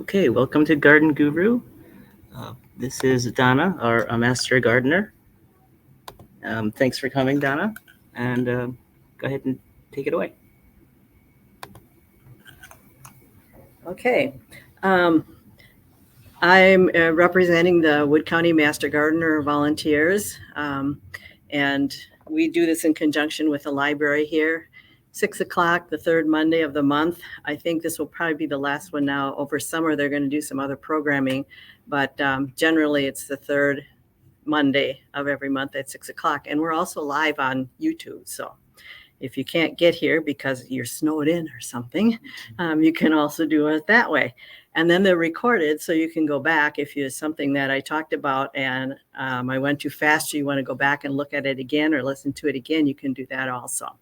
Okay, welcome to Garden Guru. This is Donna, our master gardener. Thanks for coming, Donna, and go ahead and take it away. Okay. Um, I'm representing the Wood County Master Gardener Volunteers, and we do this in conjunction with the library here. 6 o'clock, the third Monday of the month. I think this will probably be the last one now. Over summer, they're going to do some other programming, but generally it's the third Monday of every month at 6 o'clock. And we're also live on YouTube. So if you can't get here because you're snowed in or something, you can also do it that way. And then they're recorded, so you can go back if it's something that I talked about and I went too fast, or you want to go back and look at it again or listen to it again, you can do that also.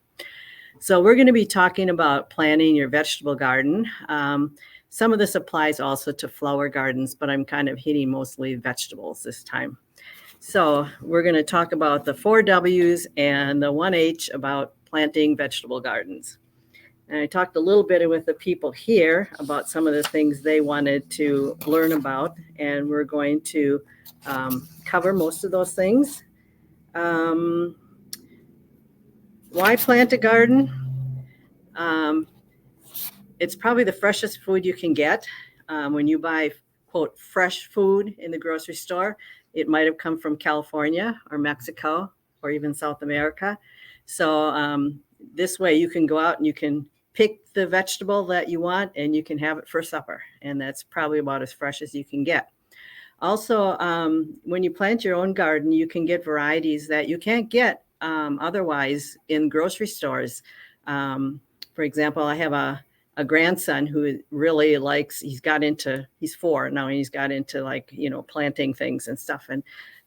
So we're going to be talking about planting your vegetable garden. Some of this applies also to flower gardens, but I'm kind of hitting mostly vegetables this time. So we're going to talk about the 4 W's and the 1 H about planting vegetable gardens. And I talked a little bit with the people here about some of the things they wanted to learn about, and we're going to cover most of those things. Why plant a garden? It's probably the freshest food you can get. When you buy, quote, fresh food in the grocery store, it might have come from California or Mexico or even South America. So this way you can go out and you can pick the vegetable that you want and you can have it for supper. And that's probably about as fresh as you can get. Also, when you plant your own garden, you can get varieties that you can't get otherwise in grocery stores. For example, I have a grandson who really likes, he's 4 now, and he's got into planting things and stuff. And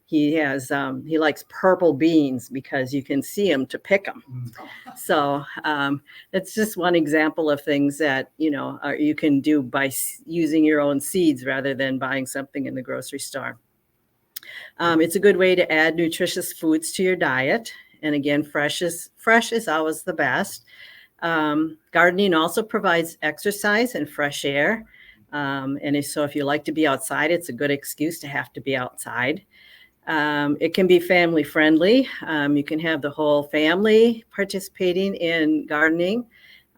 he likes purple beans because you can see them to pick them. So it's just one example of things that, you can do by using your own seeds rather than buying something in the grocery store. It's a good way to add nutritious foods to your diet. And again, fresh is always the best. Gardening also provides exercise and fresh air. So if you like to be outside, it's a good excuse to have to be outside. It can be family friendly. You can have the whole family participating in gardening.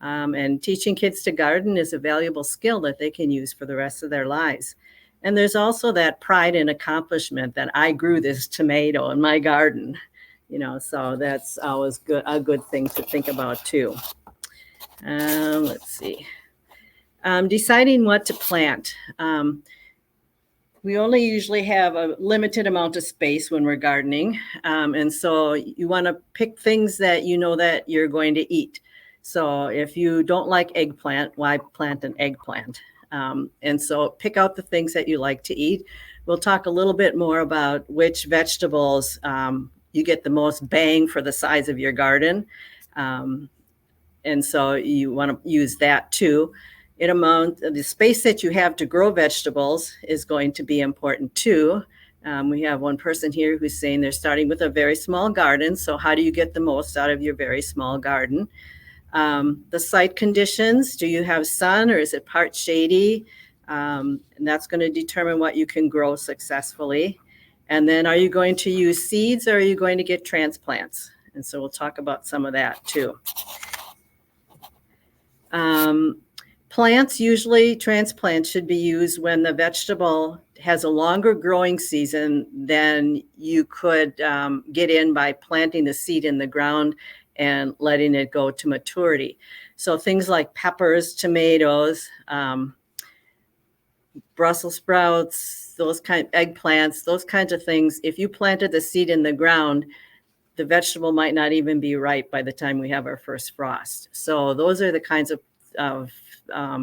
And teaching kids to garden is a valuable skill that they can use for the rest of their lives. And there's also that pride and accomplishment that I grew this tomato in my garden. So that's always a good thing to think about too. Let's see. Deciding what to plant. We only usually have a limited amount of space when we're gardening. And so you want to pick things that you know that you're going to eat. So if you don't like eggplant, why plant an eggplant? And so pick out the things that you like to eat. We'll talk a little bit more about which vegetables you get the most bang for the size of your garden. And so you want to use that too. The space that you have to grow vegetables is going to be important too. We have one person here who's saying they're starting with a very small garden. So how do you get the most out of your very small garden? The site conditions, do you have sun or is it part shady? And that's going to determine what you can grow successfully. And then are you going to use seeds or are you going to get transplants? And so we'll talk about some of that too. Transplants should be used when the vegetable has a longer growing season than you could get in by planting the seed in the ground and letting it go to maturity. So things like peppers, tomatoes, Brussels sprouts, eggplants, those kinds of things. If you planted the seed in the ground, the vegetable might not even be ripe by the time we have our first frost. So those are the kinds of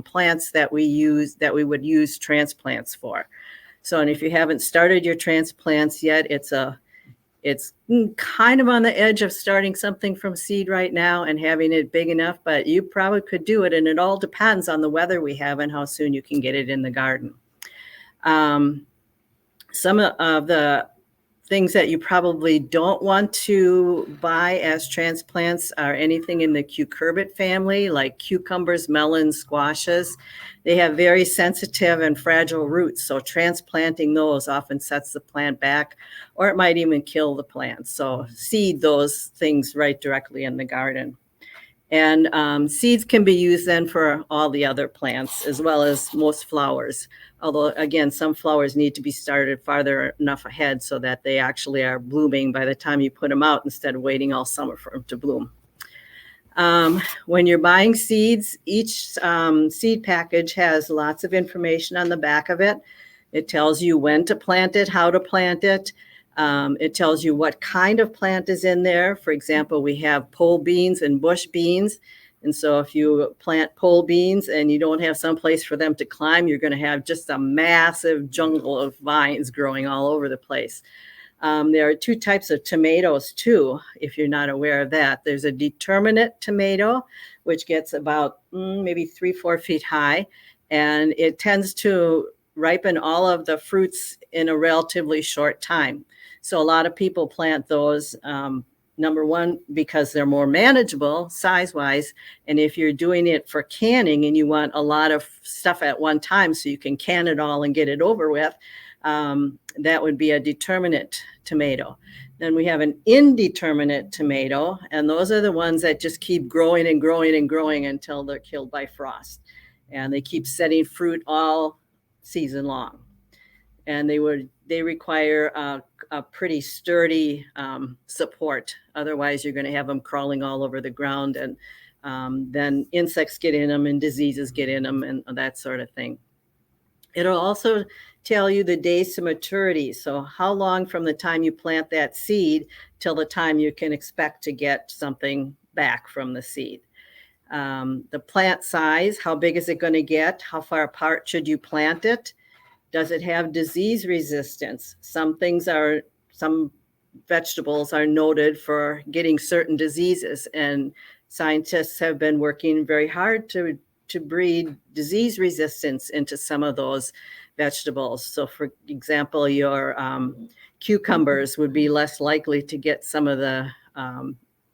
plants that we would use transplants for. So, and if you haven't started your transplants yet, it's kind of on the edge of starting something from seed right now and having it big enough, but you probably could do it. And it all depends on the weather we have and how soon you can get it in the garden. Some of the things that you probably don't want to buy as transplants are anything in the cucurbit family, like cucumbers, melons, squashes. They have very sensitive and fragile roots, so transplanting those often sets the plant back, or it might even kill the plant. So seed those things right directly in the garden. And seeds can be used then for all the other plants as well as most flowers. Although, again, some flowers need to be started farther enough ahead so that they actually are blooming by the time you put them out instead of waiting all summer for them to bloom. When you're buying seeds, each seed package has lots of information on the back of it. It tells you when to plant it, how to plant it. It tells you what kind of plant is in there. For example, we have pole beans and bush beans. And so if you plant pole beans and you don't have some place for them to climb, you're going to have just a massive jungle of vines growing all over the place. There are two types of tomatoes too, if you're not aware of that. There's a determinate tomato, which gets about maybe 3-4 feet high, and it tends to ripen all of the fruits in a relatively short time. So a lot of people plant those, number one, because they're more manageable size-wise. And if you're doing it for canning and you want a lot of stuff at one time so you can can it all and get it over with, that would be a determinate tomato. Then we have an indeterminate tomato, and those are the ones that just keep growing and growing and growing until they're killed by frost. And they keep setting fruit all season long. And they require a pretty sturdy support. Otherwise, you're going to have them crawling all over the ground, and then insects get in them and diseases get in them and that sort of thing. It'll also tell you the days to maturity. So how long from the time you plant that seed till the time you can expect to get something back from the seed. The plant size, how big is it going to get? How far apart should you plant it? Does it have disease resistance? Some vegetables are noted for getting certain diseases, and scientists have been working very hard to breed disease resistance into some of those vegetables. So for example, your cucumbers would be less likely to get some of the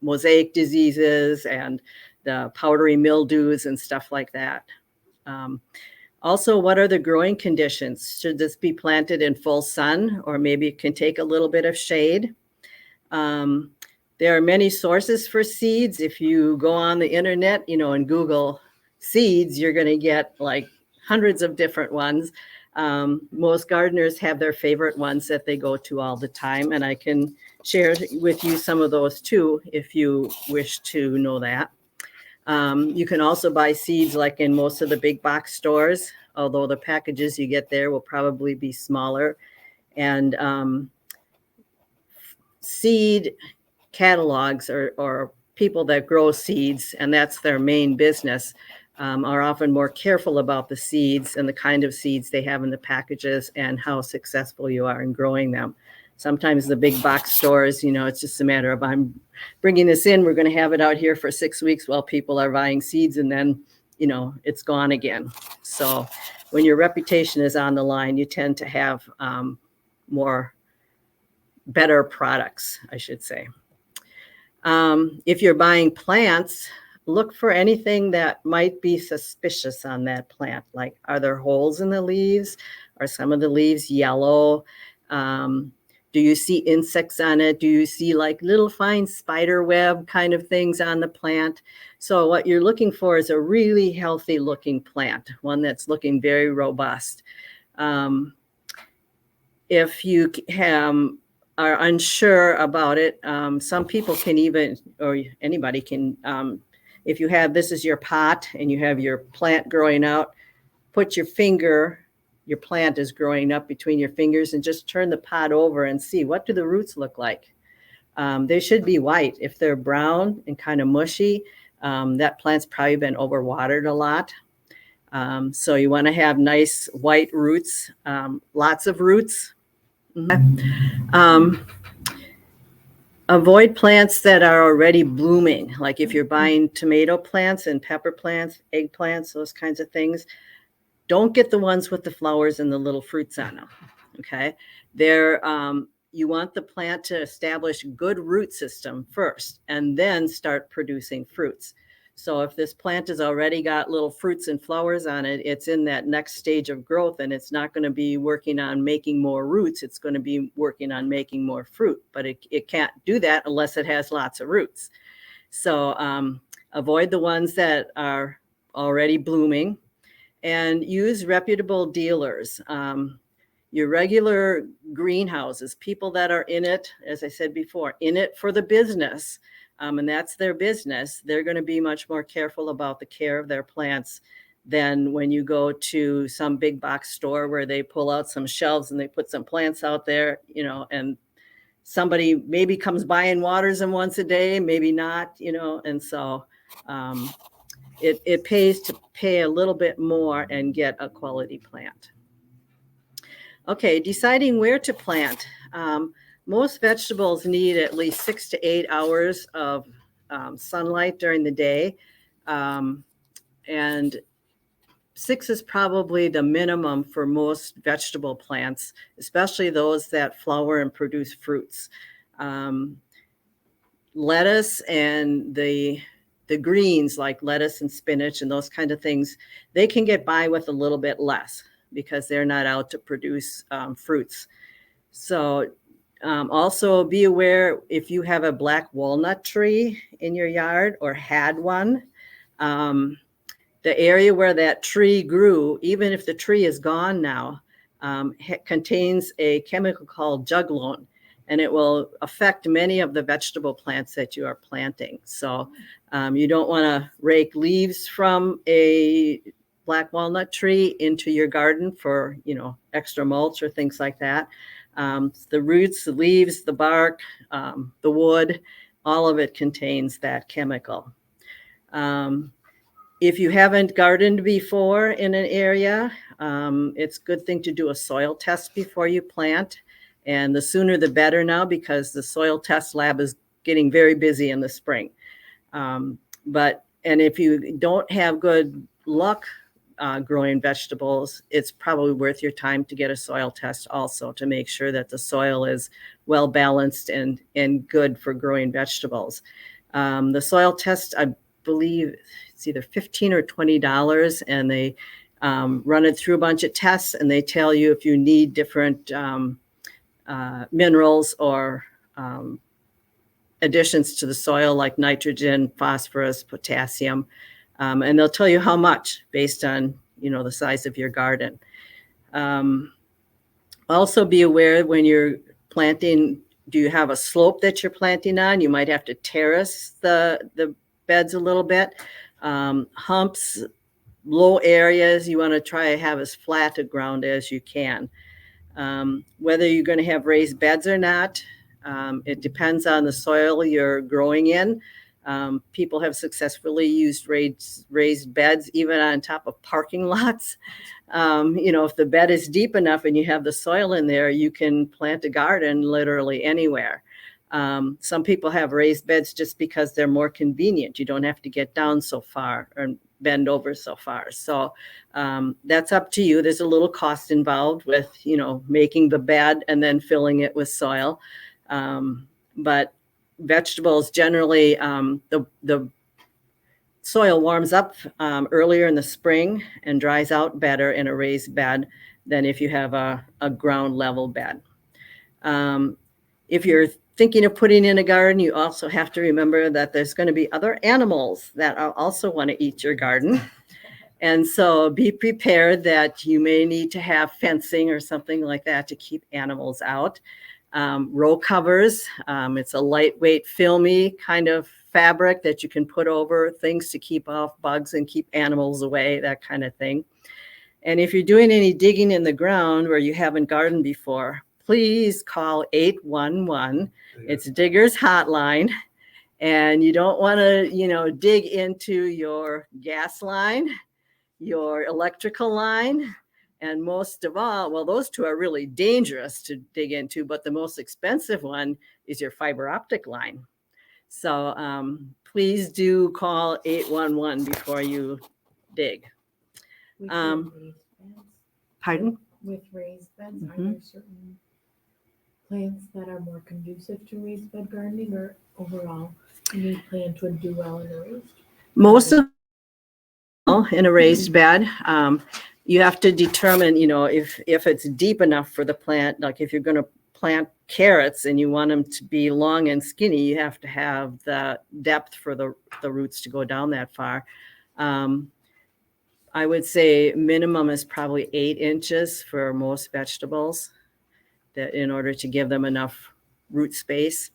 mosaic diseases and the powdery mildews and stuff like that. Also, what are the growing conditions? Should this be planted in full sun, or maybe it can take a little bit of shade? There are many sources for seeds. If you go on the internet, and Google seeds, you're going to get like hundreds of different ones. Most gardeners have their favorite ones that they go to all the time, and I can share with you some of those too if you wish to know that. You can also buy seeds like in most of the big box stores, although the packages you get there will probably be smaller. And seed catalogs or people that grow seeds, and that's their main business, are often more careful about the seeds and the kind of seeds they have in the packages and how successful you are in growing them. Sometimes the big box stores, it's just a matter of, I'm bringing this in, we're going to have it out here for 6 weeks while people are buying seeds, and then, it's gone again. So when your reputation is on the line, you tend to have better products, I should say. If you're buying plants, look for anything that might be suspicious on that plant. Like, are there holes in the leaves? Are some of the leaves yellow? Do you see insects on it? Do you see like little fine spider web kind of things on the plant? So what you're looking for is a really healthy looking plant, one that's looking very robust. If you are unsure about it, some people can even, or anybody can, if you have, this is your pot and you have your plant growing out, put your plant is growing up between your fingers, and just turn the pot over and see, what do the roots look like? They should be white. If they're brown and kind of mushy, that plant's probably been overwatered a lot. So you want to have nice white roots, lots of roots. Avoid plants that are already blooming. Like if you're buying tomato plants and pepper plants, eggplants, those kinds of things, don't get the ones with the flowers and the little fruits on them. Okay. you want the plant to establish good root system first and then start producing fruits. So if this plant has already got little fruits and flowers on it, it's in that next stage of growth, and it's not going to be working on making more roots. It's going to be working on making more fruit, but it can't do that unless it has lots of roots. So avoid the ones that are already blooming, and use reputable dealers. Your regular greenhouses, people that are in it, as I said before, in it for the business, and that's their business, they're going to be much more careful about the care of their plants than when you go to some big box store where they pull out some shelves and they put some plants out there, and somebody maybe comes by and waters them once a day, maybe not, and so it pays to pay a little bit more and get a quality plant. Okay, deciding where to plant. Most vegetables need at least 6 to 8 hours of sunlight during the day. And 6 is probably the minimum for most vegetable plants, especially those that flower and produce fruits. Lettuce and the greens like lettuce and spinach and those kind of things, they can get by with a little bit less because they're not out to produce fruits. So also be aware if you have a black walnut tree in your yard or had one, the area where that tree grew, even if the tree is gone now, contains a chemical called juglone, and it will affect many of the vegetable plants that you are planting. So you don't want to rake leaves from a black walnut tree into your garden for, extra mulch or things like that. The roots, the leaves, the bark, the wood, all of it contains that chemical. If you haven't gardened before in an area, it's a good thing to do a soil test before you plant. And the sooner the better now, because the soil test lab is getting very busy in the spring. And if you don't have good luck growing vegetables, it's probably worth your time to get a soil test also to make sure that the soil is well balanced and good for growing vegetables. The soil test, I believe it's either $15 or $20, and they run it through a bunch of tests, and they tell you if you need different minerals or additions to the soil like nitrogen, phosphorus, potassium. And they'll tell you how much based on, the size of your garden. Also be aware when you're planting, do you have a slope that you're planting on? You might have to terrace the beds a little bit. Humps, low areas, you want to try to have as flat a ground as you can. Whether you're going to have raised beds or not, it depends on the soil you're growing in. People have successfully used raised beds even on top of parking lots. If the bed is deep enough and you have the soil in there, you can plant a garden literally anywhere. Some people have raised beds just because they're more convenient. You don't have to get down so far or bend over so far. So that's up to you. There's a little cost involved with, making the bed and then filling it with soil. But vegetables generally, the soil warms up earlier in the spring and dries out better in a raised bed than if you have a ground level bed. If you're thinking of putting in a garden, you also have to remember that there's going to be other animals that also want to eat your garden. And so be prepared that you may need to have fencing or something like that to keep animals out. Row covers, it's a lightweight, filmy kind of fabric that you can put over things to keep off bugs and keep animals away, that kind of thing. And if you're doing any digging in the ground where you haven't gardened before, please call 811. It's Digger's Hotline. And you don't want to, dig into your gas line, your electrical line, and most of all, well, those two are really dangerous to dig into, but the most expensive one is your fiber optic line. So please do call 811 before you dig. Pardon? With raised beds, are Mhm. there certain plants that are more conducive to raised bed gardening, or overall any plant would do well in a raised? Most of in a raised bed, you have to determine, if it's deep enough for the plant. Like if you're going to plant carrots and you want them to be long and skinny, you have to have the depth for the roots to go down that far. I would say minimum is probably 8 inches for most vegetables, that in order to give them enough root space.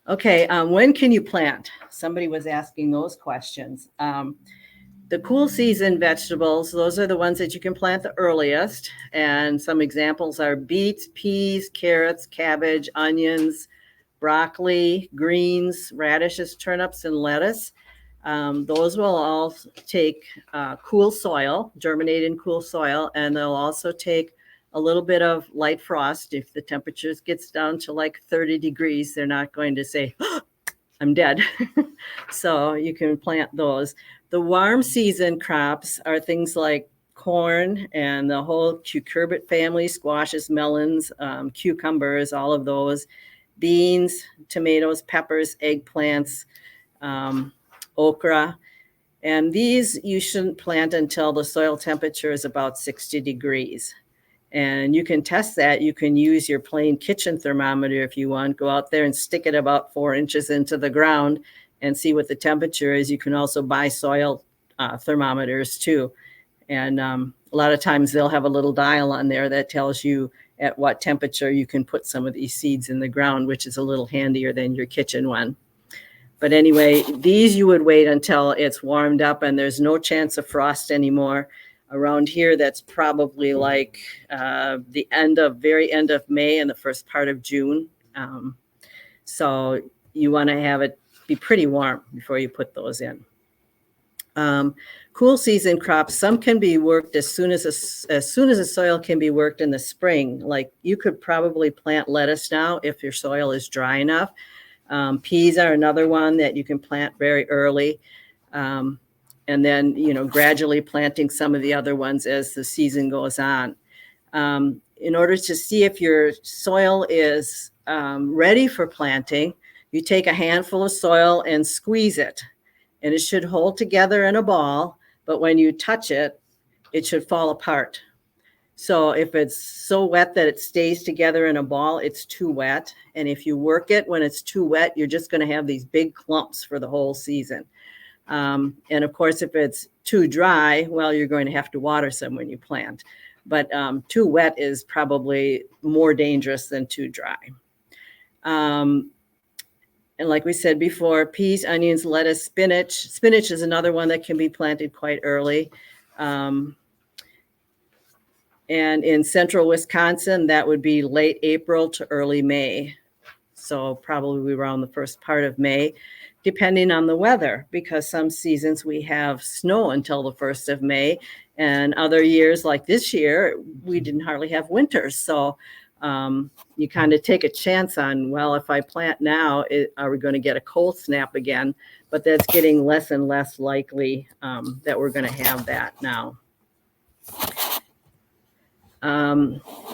Okay, when can you plant? Somebody was asking those questions. The cool season vegetables, those are the ones that you can plant the earliest. And some examples are beets, peas, carrots, cabbage, onions, broccoli, greens, radishes, turnips, and lettuce. Those will all take cool soil, germinate in cool soil, and they'll also take a little bit of light frost. If the temperatures gets down to like 30 degrees, they're not going to say, oh, I'm dead. So you can plant those. The warm season crops are things like corn and the whole cucurbit family, squashes, melons, cucumbers, all of those, beans, tomatoes, peppers, eggplants, okra. And these you shouldn't plant until the soil temperature is about 60 degrees. And you can test that. You can use your plain kitchen thermometer if you want. Go out there and stick it about 4 inches into the ground and see what the temperature is. You can also buy soil thermometers too. And a lot of times they'll have a little dial on there that tells you at what temperature you can put some of these seeds in the ground, which is a little handier than your kitchen one. But anyway, these you would wait until it's warmed up and there's no chance of frost anymore. Around here, that's probably like the very end of May and the first part of June. So you want to have it be pretty warm before you put those in. Cool season crops, some can be worked as soon as the soil can be worked in the spring. Like you could probably plant lettuce now if your soil is dry enough. Peas are another one that you can plant very early. And then, gradually planting some of the other ones as the season goes on. In order to see if your soil is ready for planting, you take a handful of soil and squeeze it. And it should hold together in a ball, but when you touch it, it should fall apart. So if it's so wet that it stays together in a ball, it's too wet. And if you work it when it's too wet, you're just going to have these big clumps for the whole season. And of course, if it's too dry, well, you're going to have to water some when you plant. But too wet is probably more dangerous than too dry. And like we said before, peas, onions, lettuce, spinach. Spinach is another one that can be planted quite early. And in central Wisconsin, that would be late April to early May. So probably around the first part of May, depending on the weather, because some seasons we have snow until the 1st of May, and other years like this year, we didn't hardly have winter. So you kind of take a chance on, well, if I plant now, are we going to get a cold snap again? But that's getting less and less likely that we're going to have that now.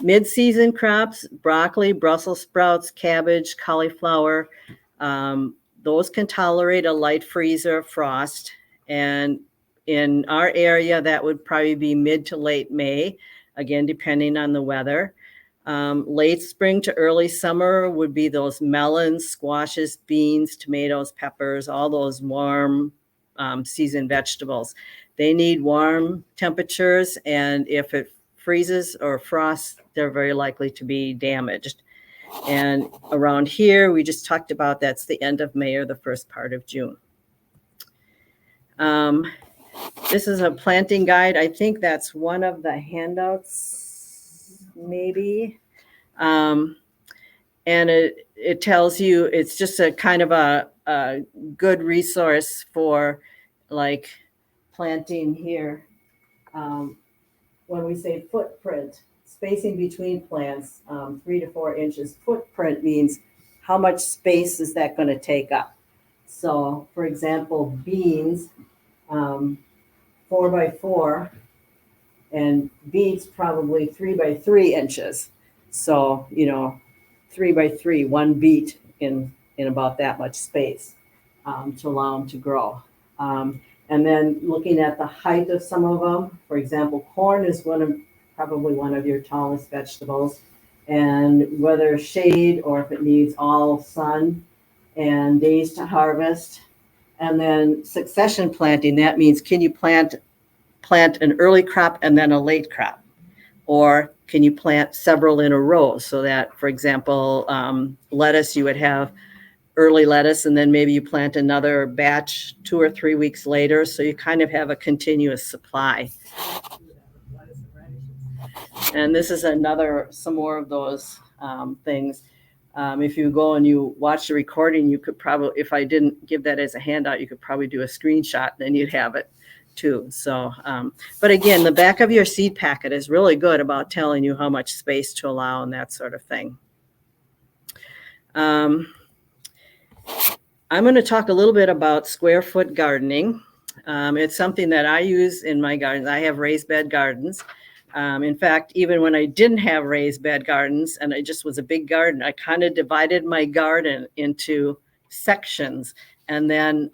Mid-season crops, broccoli, Brussels sprouts, cabbage, cauliflower, those can tolerate a light freeze or frost. And in our area, that would probably be mid to late May, again, depending on the weather. Late spring to early summer would be those melons, squashes, beans, tomatoes, peppers, all those warm season vegetables. They need warm temperatures, and if it freezes or frosts, they're very likely to be damaged. And around here, we just talked about that's the end of May or the first part of June. This is a planting guide. I think that's one of the handouts, maybe. And it tells you, it's just a kind of a good resource for like planting here. When we say footprint, spacing between plants, 3 to 4 inches. Footprint means how much space is that going to take up? So, for example, beans, 4 by 4, and beets probably 3 by 3 inches. So, 3 by 3, one beet in about that much space to allow them to grow. And then looking at the height of some of them, for example, corn is probably one of your tallest vegetables, and whether shade or if it needs all sun and days to harvest. And then succession planting, that means can you plant an early crop and then a late crop? Or can you plant several in a row so that, for example, lettuce, you would have early lettuce and then maybe you plant another batch 2 or 3 weeks later. So you kind of have a continuous supply. And this is some more of those things. If you go and you watch the recording, you could probably, if I didn't give that as a handout, you could probably do a screenshot, then you'd have it too. So, but again, the back of your seed packet is really good about telling you how much space to allow and that sort of thing. I'm going to talk a little bit about square foot gardening. It's something that I use in my gardens. I have raised bed gardens. In fact, even when I didn't have raised bed gardens and it just was a big garden, I kind of divided my garden into sections and then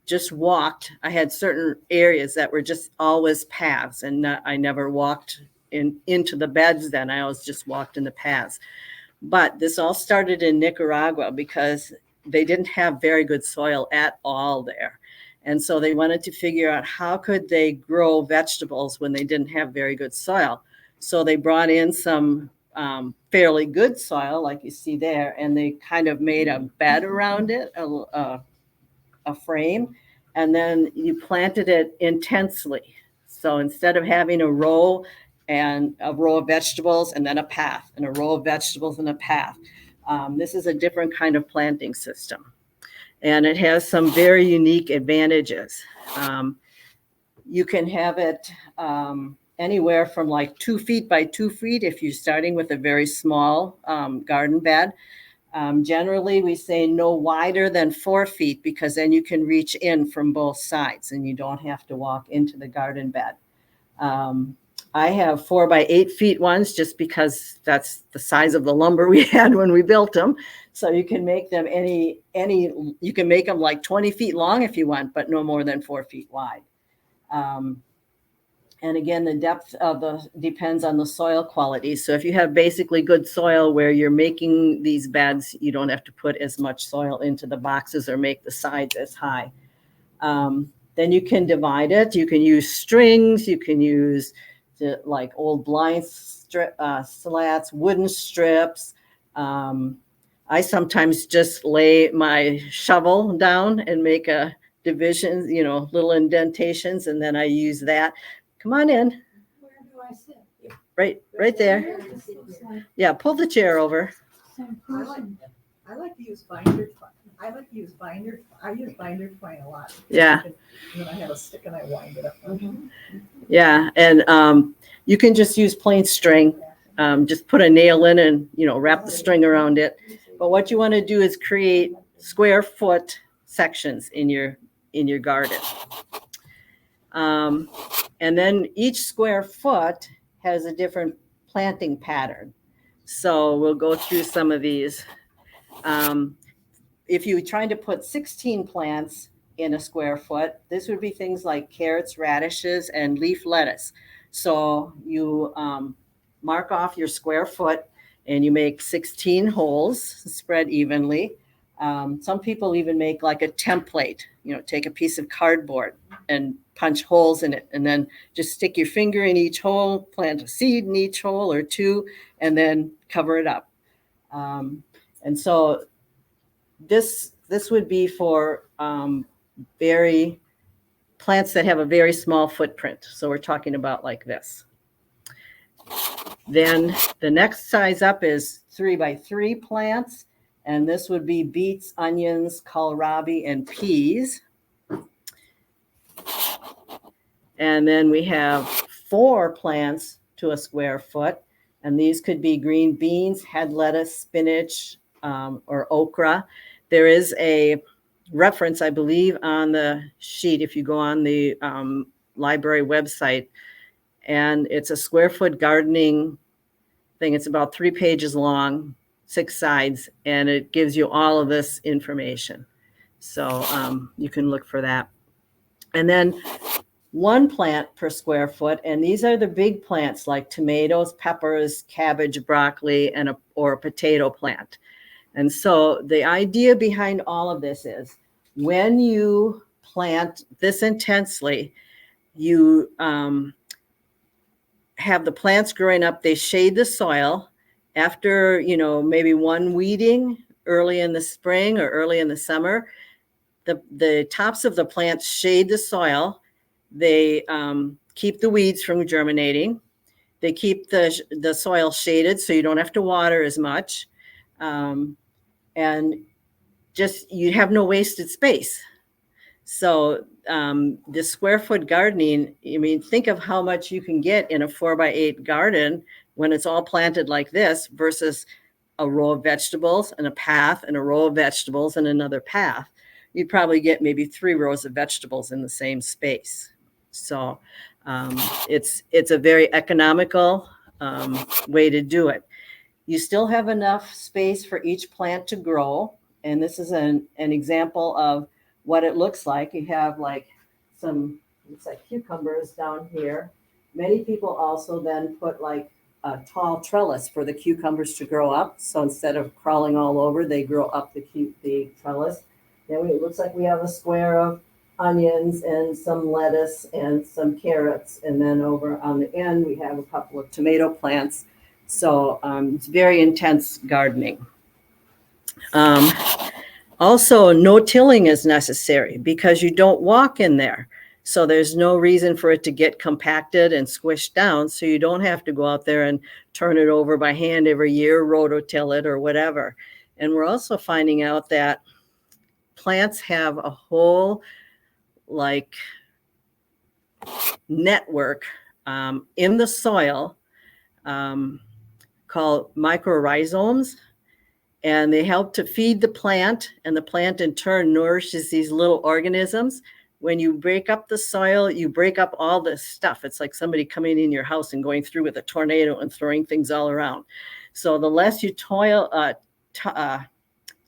just walked. I had certain areas that were just always paths, and I never walked into the beds then. I always just walked in the paths. But this all started in Nicaragua because they didn't have very good soil at all there. And so they wanted to figure out how could they grow vegetables when they didn't have very good soil. So they brought in some fairly good soil, like you see there, and they kind of made a bed around it, a frame, and then you planted it intensely. So instead of having a row of vegetables and then a path, and a row of vegetables and a path, this is a different kind of planting system. And it has some very unique advantages. You can have it anywhere from like 2 feet by 2 feet if you're starting with a very small garden bed. Generally, we say no wider than 4 feet because then you can reach in from both sides and you don't have to walk into the garden bed. I have 4 by 8 feet ones just because that's the size of the lumber we had when we built them. So you can make them you can make them like 20 feet long if you want, but no more than 4 feet wide. And again, the depth depends on the soil quality. So if you have basically good soil where you're making these beds, you don't have to put as much soil into the boxes or make the sides as high. Then you can divide it. You can use strings. You can use like old blind slats, wooden strips. I sometimes just lay my shovel down and make a division, little indentations, and then I use that. Come on in. Where do I sit? Right there. Yeah, pull the chair over. I like to use binder twine. I use binder twine a lot. Yeah. And then I have a stick and I wind it up. Yeah, and you can just use plain string. Just put a nail in and wrap the string around it. But what you want to do is create square foot sections in your garden. And then each square foot has a different planting pattern. So we'll go through some of these. If you're trying to put 16 plants in a square foot, this would be things like carrots, radishes, and leaf lettuce. So you mark off your square foot and you make 16 holes spread evenly. Some people even make like a template, take a piece of cardboard and punch holes in it and then just stick your finger in each hole, plant a seed in each hole or two, and then cover it up. And so this would be for plants that have a very small footprint. So we're talking about like this. Then the next size up is 3 by 3 plants. And this would be beets, onions, kohlrabi, and peas. And then we have 4 plants to a square foot. And these could be green beans, head lettuce, spinach, or okra. There is a reference, I believe, on the sheet if you go on the library website. And it's a square foot gardening thing. It's about 3 pages long, 6 sides, and it gives you all of this information. So you can look for that. And then 1 plant per square foot, and these are the big plants like tomatoes, peppers, cabbage, broccoli, or a potato plant. And so the idea behind all of this is when you plant this intensely, you have the plants growing up, they shade the soil. After, maybe 1 weeding early in the spring or early in the summer, the tops of the plants shade the soil. They keep the weeds from germinating. They keep the soil shaded so you don't have to water as much. And just, you have no wasted space. So the square foot gardening, think of how much you can get in a 4x8 garden when it's all planted like this versus a row of vegetables and a path and a row of vegetables and another path. You'd probably get maybe 3 rows of vegetables in the same space. So it's a very economical way to do it. You still have enough space for each plant to grow. And this is an example of what it looks like. You have like looks like cucumbers down here. Many people also then put like a tall trellis for the cucumbers to grow up. So instead of crawling all over, they grow up the trellis. Then it looks like we have a square of onions and some lettuce and some carrots. And then over on the end, we have a couple of tomato plants. So it's very intense gardening. Also, no tilling is necessary because you don't walk in there. So there's no reason for it to get compacted and squished down. So you don't have to go out there and turn it over by hand every year, rototill it or whatever. And we're also finding out that plants have a whole network in the soil called mycorrhizomes. And they help to feed the plant, and the plant in turn nourishes these little organisms. When you break up the soil, you break up all this stuff. It's like somebody coming in your house and going through with a tornado and throwing things all around. So the less you till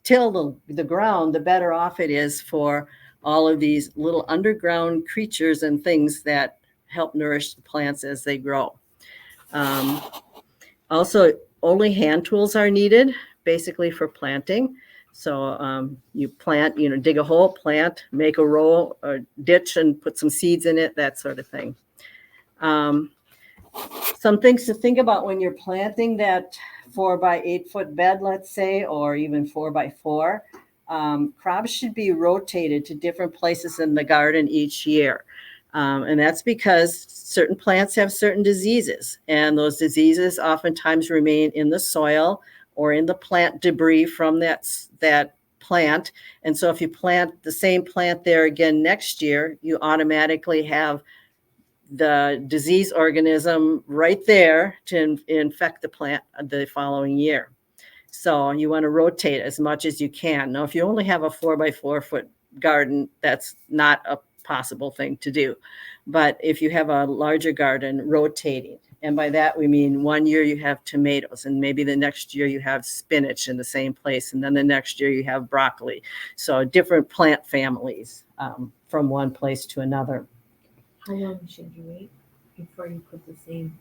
the ground, the better off it is for all of these little underground creatures and things that help nourish the plants as they grow. Also, only hand tools are needed, basically for planting. So you plant, dig a hole, plant, make a row, a ditch, and put some seeds in it, that sort of thing. Some things to think about when you're planting that 4x8 foot bed, let's say, or even 4x4. Crops should be rotated to different places in the garden each year. And that's because certain plants have certain diseases, and those diseases oftentimes remain in the soil or in the plant debris from that plant. And so if you plant the same plant there again next year, you automatically have the disease organism right there to infect the plant the following year. So you want to rotate as much as you can. Now, if you only have a 4x4 foot garden, that's not a possible thing to do. But if you have a larger garden, rotating. And by that, we mean 1 year you have tomatoes, and maybe the next year you have spinach in the same place. And then the next year you have broccoli. So different plant families from one place to another. How long should you wait before you put the same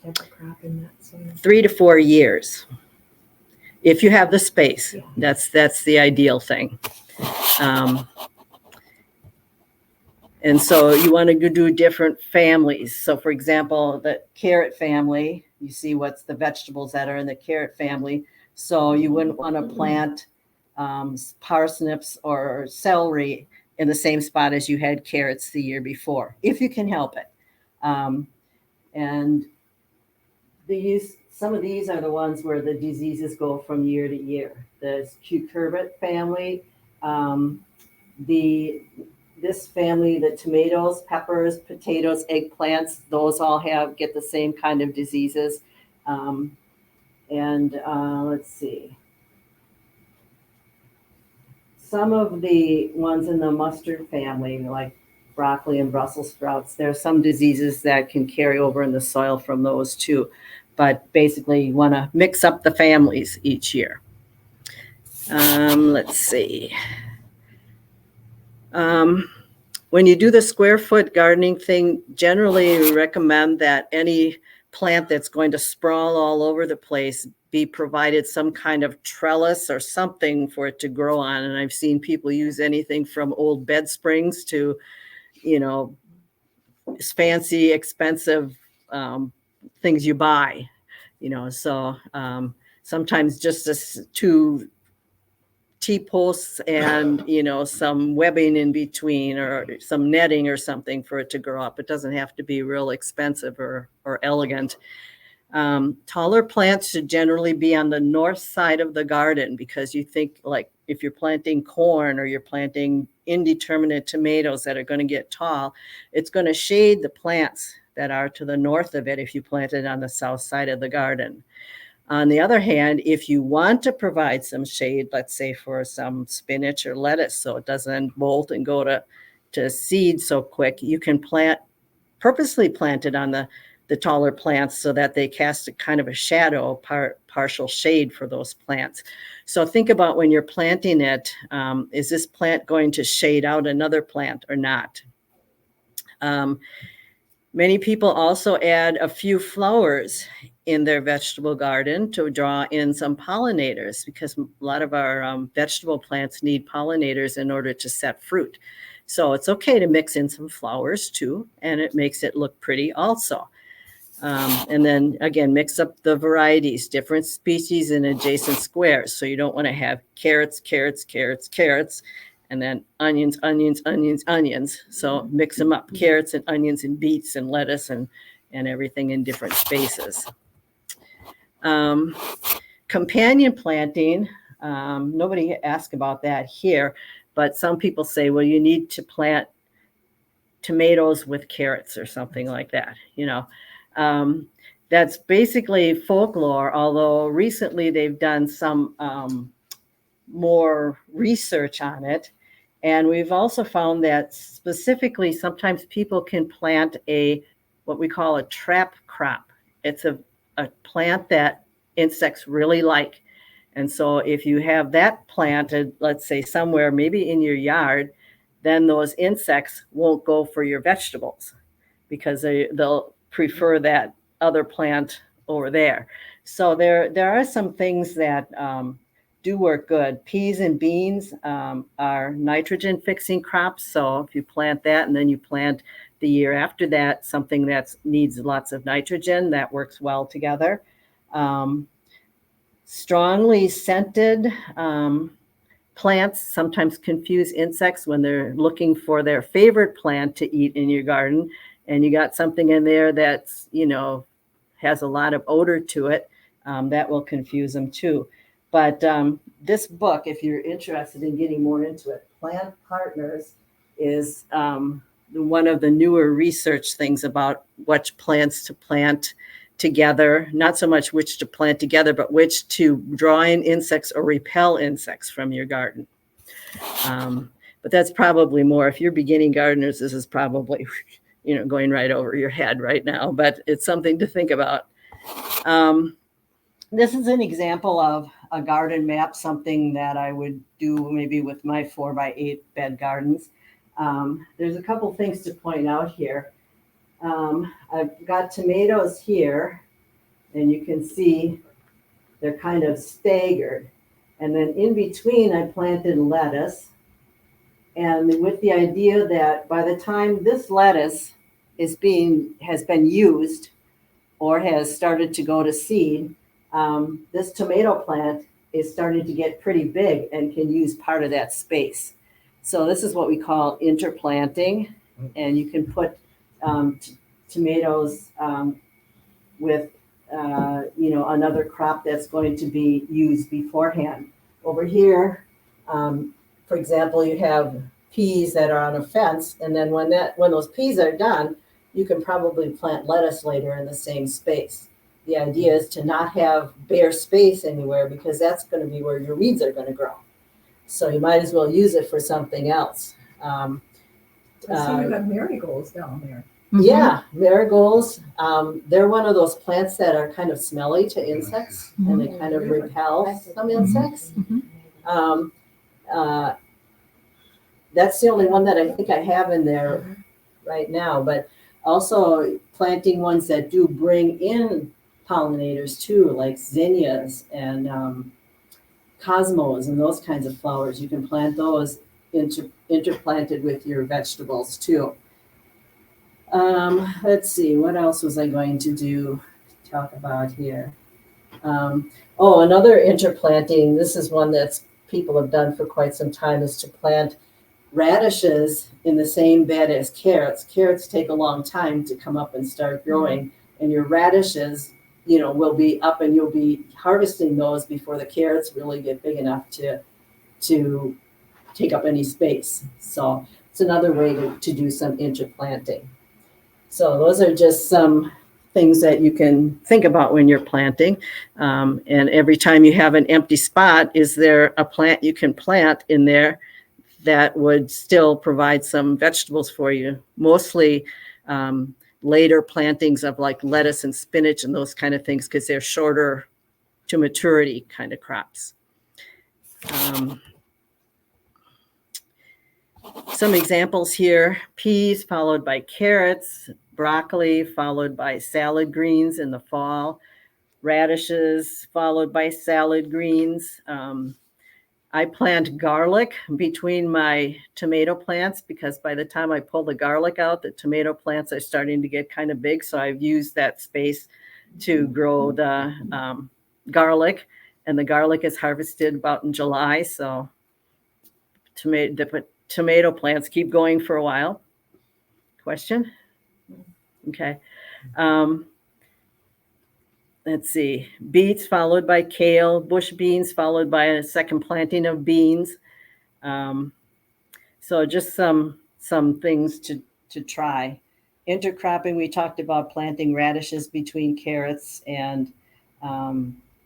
type of crop in that soil? 3 to 4 years. If you have the space, Yeah. that's the ideal thing. And so you want to do different families. So for example, the carrot family, you see what's the vegetables that are in the carrot family. So you wouldn't want to plant parsnips or celery in the same spot as you had carrots the year before, if you can help it. And some of these are the ones where the diseases go from year to year. The cucurbit family, this family, the tomatoes, peppers, potatoes, eggplants, those all get the same kind of diseases. Let's see. Some of the ones in the mustard family, like broccoli and Brussels sprouts, there are some diseases that can carry over in the soil from those too. but basically you want to mix up the families each year. Let's see. When you do the square foot gardening thing, generally we recommend that any plant that's going to sprawl all over the place be provided some kind of trellis or something for it to grow on. And I've seen people use anything from old bed springs to, fancy, expensive things you buy, so sometimes just two T-posts and, some webbing in between or some netting or something for it to grow up. It doesn't have to be real expensive or elegant. Taller plants should generally be on the north side of the garden, because you think, like, if you're planting corn or you're planting indeterminate tomatoes that are going to get tall, it's going to shade the plants that are to the north of it if you plant it on the south side of the garden. On the other hand, if you want to provide some shade, let's say for some spinach or lettuce, so it doesn't bolt and go to seed so quick, you can purposely plant it on the taller plants so that they cast a kind of a shadow, partial shade for those plants. So think about when you're planting it, is this plant going to shade out another plant or not? Many people also add a few flowers in their vegetable garden to draw in some pollinators, because a lot of our vegetable plants need pollinators in order to set fruit. So it's okay to mix in some flowers too, and it makes it look pretty also. And then again, mix up the varieties, different species in adjacent squares. So you don't want to have carrots, and then onions. So mix them up, carrots and onions and beets and lettuce and everything in different spaces. Companion planting, nobody asked about that here, but some people say, well, you need to plant tomatoes with carrots or something like that, That's basically folklore, although recently they've done some more research on it. And we've also found that specifically sometimes people can plant what we call a trap crop. It's a plant that insects really like. And so if you have that planted, let's say somewhere, maybe in your yard, then those insects won't go for your vegetables because they'll prefer that other plant over there. So there are some things that do work good. Peas and beans are nitrogen fixing crops. So if you plant that and then you plant the year after that something that needs lots of nitrogen, that works well together. Strongly scented plants sometimes confuse insects when they're looking for their favorite plant to eat in your garden, and you got something in there that's, has a lot of odor to it, that will confuse them too. But this book, if you're interested in getting more into it, Plant Partners, is one of the newer research things about which plants to plant together, not so much which to plant together, but which to draw in insects or repel insects from your garden. But that's probably more, if you're beginning gardeners, this is probably, going right over your head right now, but it's something to think about. This is an example of a garden map, something that I would do maybe with my 4x8 bed gardens. There's a couple things to point out here. I've got tomatoes here, and you can see they're kind of staggered. And then in between, I planted lettuce. And with the idea that by the time this lettuce has been used or has started to go to seed, this tomato plant is starting to get pretty big and can use part of that space. So this is what we call interplanting, and you can put tomatoes with another crop that's going to be used beforehand. Over here, for example, you have peas that are on a fence, and then when those peas are done, you can probably plant lettuce later in the same space. The idea is to not have bare space anywhere, because that's going to be where your weeds are going to grow. So you might as well use it for something else. I see you have marigolds down there. Yeah, marigolds. They're one of those plants that are kind of smelly to insects, and they kind of repel some insects. Mhm. Um, uh, that's the only one that I think I have in there right now, but also planting ones that do bring in pollinators too, like zinnias and cosmos and those kinds of flowers. You can plant those interplanted with your vegetables too. Let's see, what else was I going to talk about here? Another interplanting, this is one that's people have done for quite some time, is to plant radishes in the same bed as carrots. Carrots take a long time to come up and start growing, and your radishes, will be up and you'll be harvesting those before the carrots really get big enough to take up any space. So it's another way to do some interplanting. So those are just some things that you can think about when you're planting. And every time you have an empty spot, is there a plant you can plant in there that would still provide some vegetables for you? Mostly later plantings of like lettuce and spinach and those kind of things, because they're shorter to maturity kind of crops. Some examples here: peas followed by carrots, broccoli followed by salad greens in the fall, radishes followed by salad greens. I plant garlic between my tomato plants because by the time I pull the garlic out, the tomato plants are starting to get kind of big. So I've used that space to grow the garlic, and the garlic is harvested about in July. So tomato plants keep going for a while. Question? Okay. Let's see. Beets followed by kale, bush beans followed by a second planting of beans. So just some things to try. Intercropping, we talked about planting radishes between carrots and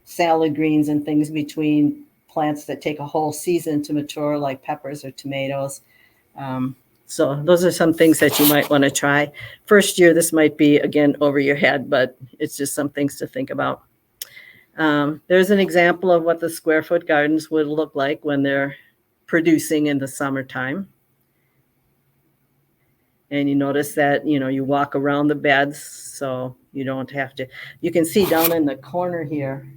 salad greens and things between plants that take a whole season to mature, like peppers or tomatoes. So those are some things that you might want to try. First year, this might be, again, over your head, but it's just some things to think about. There's an example of what the square foot gardens would look like when they're producing in the summertime. And you notice that, you walk around the beds, so you don't have to. You can see down in the corner here,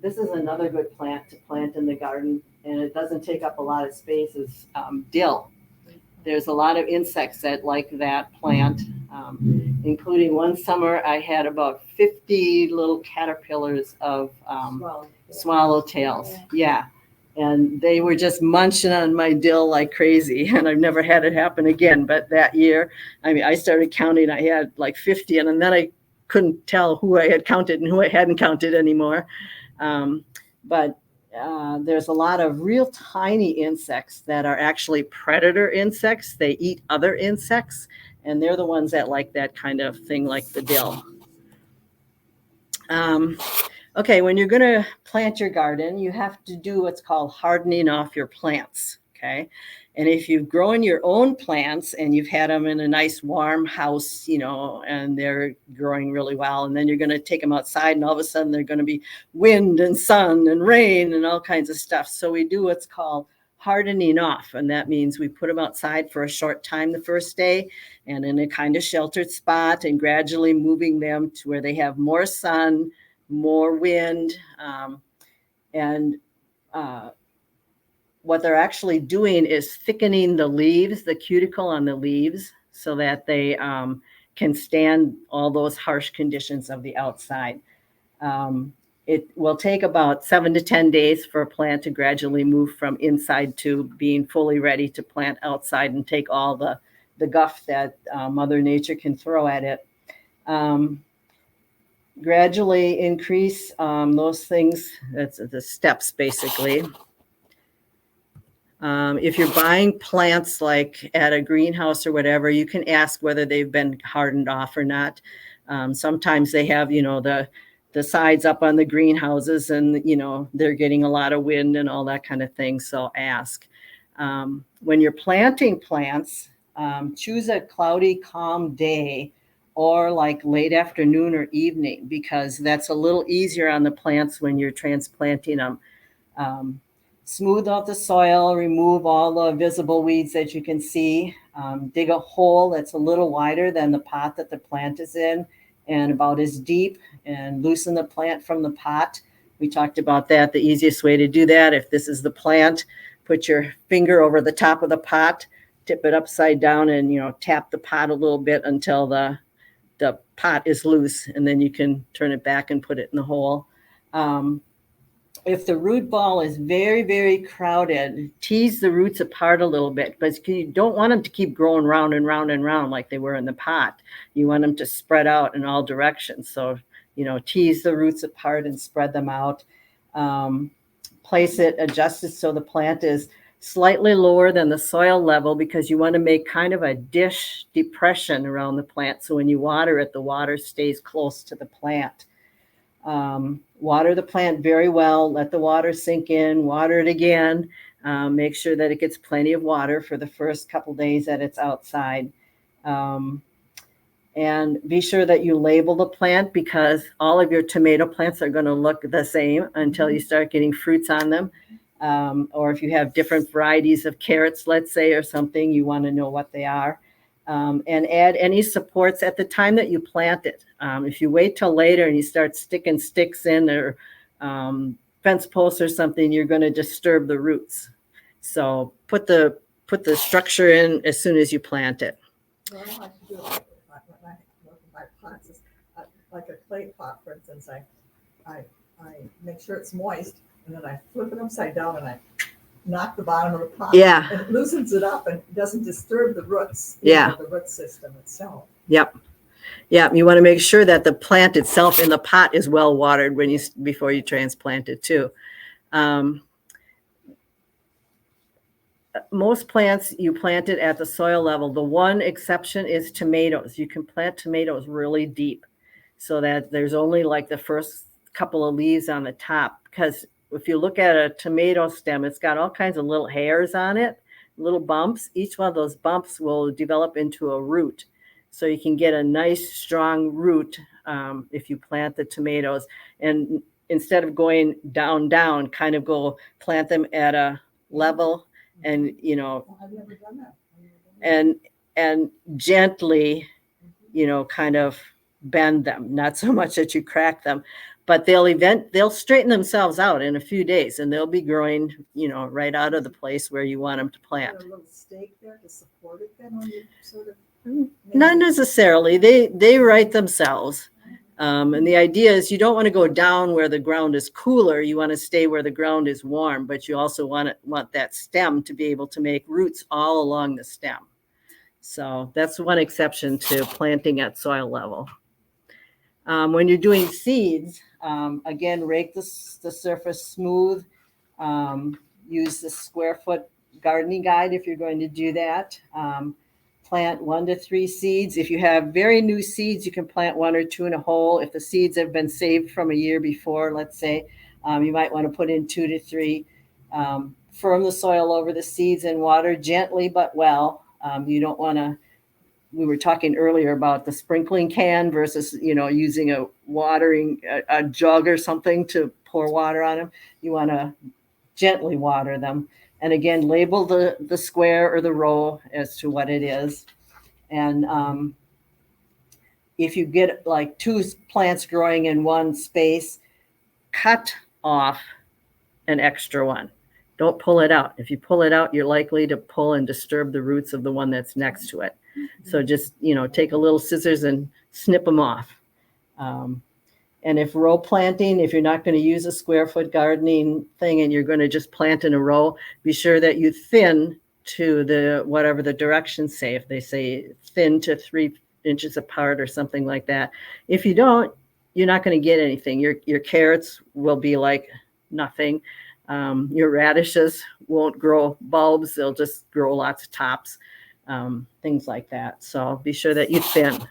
this is another good plant to plant in the garden, and it doesn't take up a lot of space, is dill. There's a lot of insects that like that plant, including one summer I had about 50 little caterpillars of swallowtails. Yeah. And they were just munching on my dill like crazy, and I've never had it happen again. But that year, I started counting, I had like 50, and then I couldn't tell who I had counted and who I hadn't counted anymore. But there's a lot of real tiny insects that are actually predator insects. They eat other insects, and they're the ones that like that kind of thing, like the dill. Okay, when you're going to plant your garden, you have to do what's called hardening off your plants, okay? And if you've grown your own plants and you've had them in a nice warm house, and they're growing really well, and then you're going to take them outside and all of a sudden they're going to be wind and sun and rain and all kinds of stuff. So we do what's called hardening off, and that means we put them outside for a short time the first day and in a kind of sheltered spot, and gradually moving them to where they have more sun, more wind, and what they're actually doing is thickening the leaves, the cuticle on the leaves, so that they can stand all those harsh conditions of the outside. It will take about 7 to 10 days for a plant to gradually move from inside to being fully ready to plant outside and take all the guff that Mother Nature can throw at it. Gradually increase those things. That's the steps, basically. If you're buying plants like at a greenhouse or whatever, you can ask whether they've been hardened off or not. Sometimes they have, the sides up on the greenhouses, and, they're getting a lot of wind and all that kind of thing. So ask. When you're planting plants, choose a cloudy, calm day or like late afternoon or evening, because that's a little easier on the plants when you're transplanting them. Smooth out the soil, remove all the visible weeds that you can see. Dig a hole that's a little wider than the pot that the plant is in and about as deep, and loosen the plant from the pot. We talked about that. The easiest way to do that, if this is the plant, put your finger over the top of the pot, tip it upside down, and tap the pot a little bit until the pot is loose, and then you can turn it back and put it in the hole. If the root ball is very, very crowded, tease the roots apart a little bit, because you don't want them to keep growing round and round and round like they were in the pot. You want them to spread out in all directions. So, tease the roots apart and spread them out. Place it, adjust it so the plant is slightly lower than the soil level, because you want to make kind of a dish depression around the plant. So when you water it, the water stays close to the plant. Water the plant very well, let the water sink in, water it again. Make sure that it gets plenty of water for the first couple days that it's outside. And be sure that you label the plant, because all of your tomato plants are going to look the same until you start getting fruits on them. Or if you have different varieties of carrots, let's say, or something, you want to know what they are. And add any supports at the time that you plant it. If you wait till later and you start sticking sticks in, or fence posts or something, you're going to disturb the roots. So put the structure in as soon as you plant it. What I like to do when I work with my pots is, like a clay pot, for instance, I make sure it's moist, and then I flip it upside down and I knock the bottom of the pot. Yeah. And it loosens it up and doesn't disturb the roots. Yeah. The root system itself. Yep. Yeah. You want to make sure that the plant itself in the pot is well watered before you transplant it too. Most plants you plant it at the soil level. The one exception is tomatoes. You can plant tomatoes really deep, so that there's only like the first couple of leaves on the top, because if you look at a tomato stem, it's got all kinds of little hairs on it, little bumps. Each one of those bumps will develop into a root. So you can get a nice, strong root if you plant the tomatoes. And instead of going down, kind of go plant them at a level, and, Well, I've never done that. and gently, kind of bend them, not so much that you crack them. But they'll straighten themselves out in a few days, and they'll be growing, right out of the place where you want them to Is plant. there a little stake there to support it then, or you sort of? Not necessarily. They right themselves. And the idea is you don't want to go down where the ground is cooler. You want to stay where the ground is warm, but you also want that stem to be able to make roots all along the stem. So that's one exception to planting at soil level. When you're doing seeds, again, rake the surface smooth. Use the square foot gardening guide if you're going to do that. Plant 1 to 3 seeds. If you have very new seeds, you can plant 1 or 2 in a hole. If the seeds have been saved from a year before, let's say, you might want to put in 2 to 3. Firm the soil over the seeds and water gently but well. You don't want to. We were talking earlier about the sprinkling can versus, using a jug or something to pour water on them. You want to gently water them. And again, label the square or the row as to what it is. And if you get like 2 plants growing in one space, cut off an extra one. Don't pull it out. If you pull it out, you're likely to pull and disturb the roots of the one that's next to it. So just, take a little scissors and snip them off. And if row planting, if you're not going to use a square foot gardening thing and you're going to just plant in a row, be sure that you thin to whatever the directions say. If they say thin to 3 inches apart or something like that. If you don't, you're not going to get anything. Your carrots will be like nothing. Your radishes won't grow bulbs. They'll just grow lots of tops, things like that. So be sure that you thin.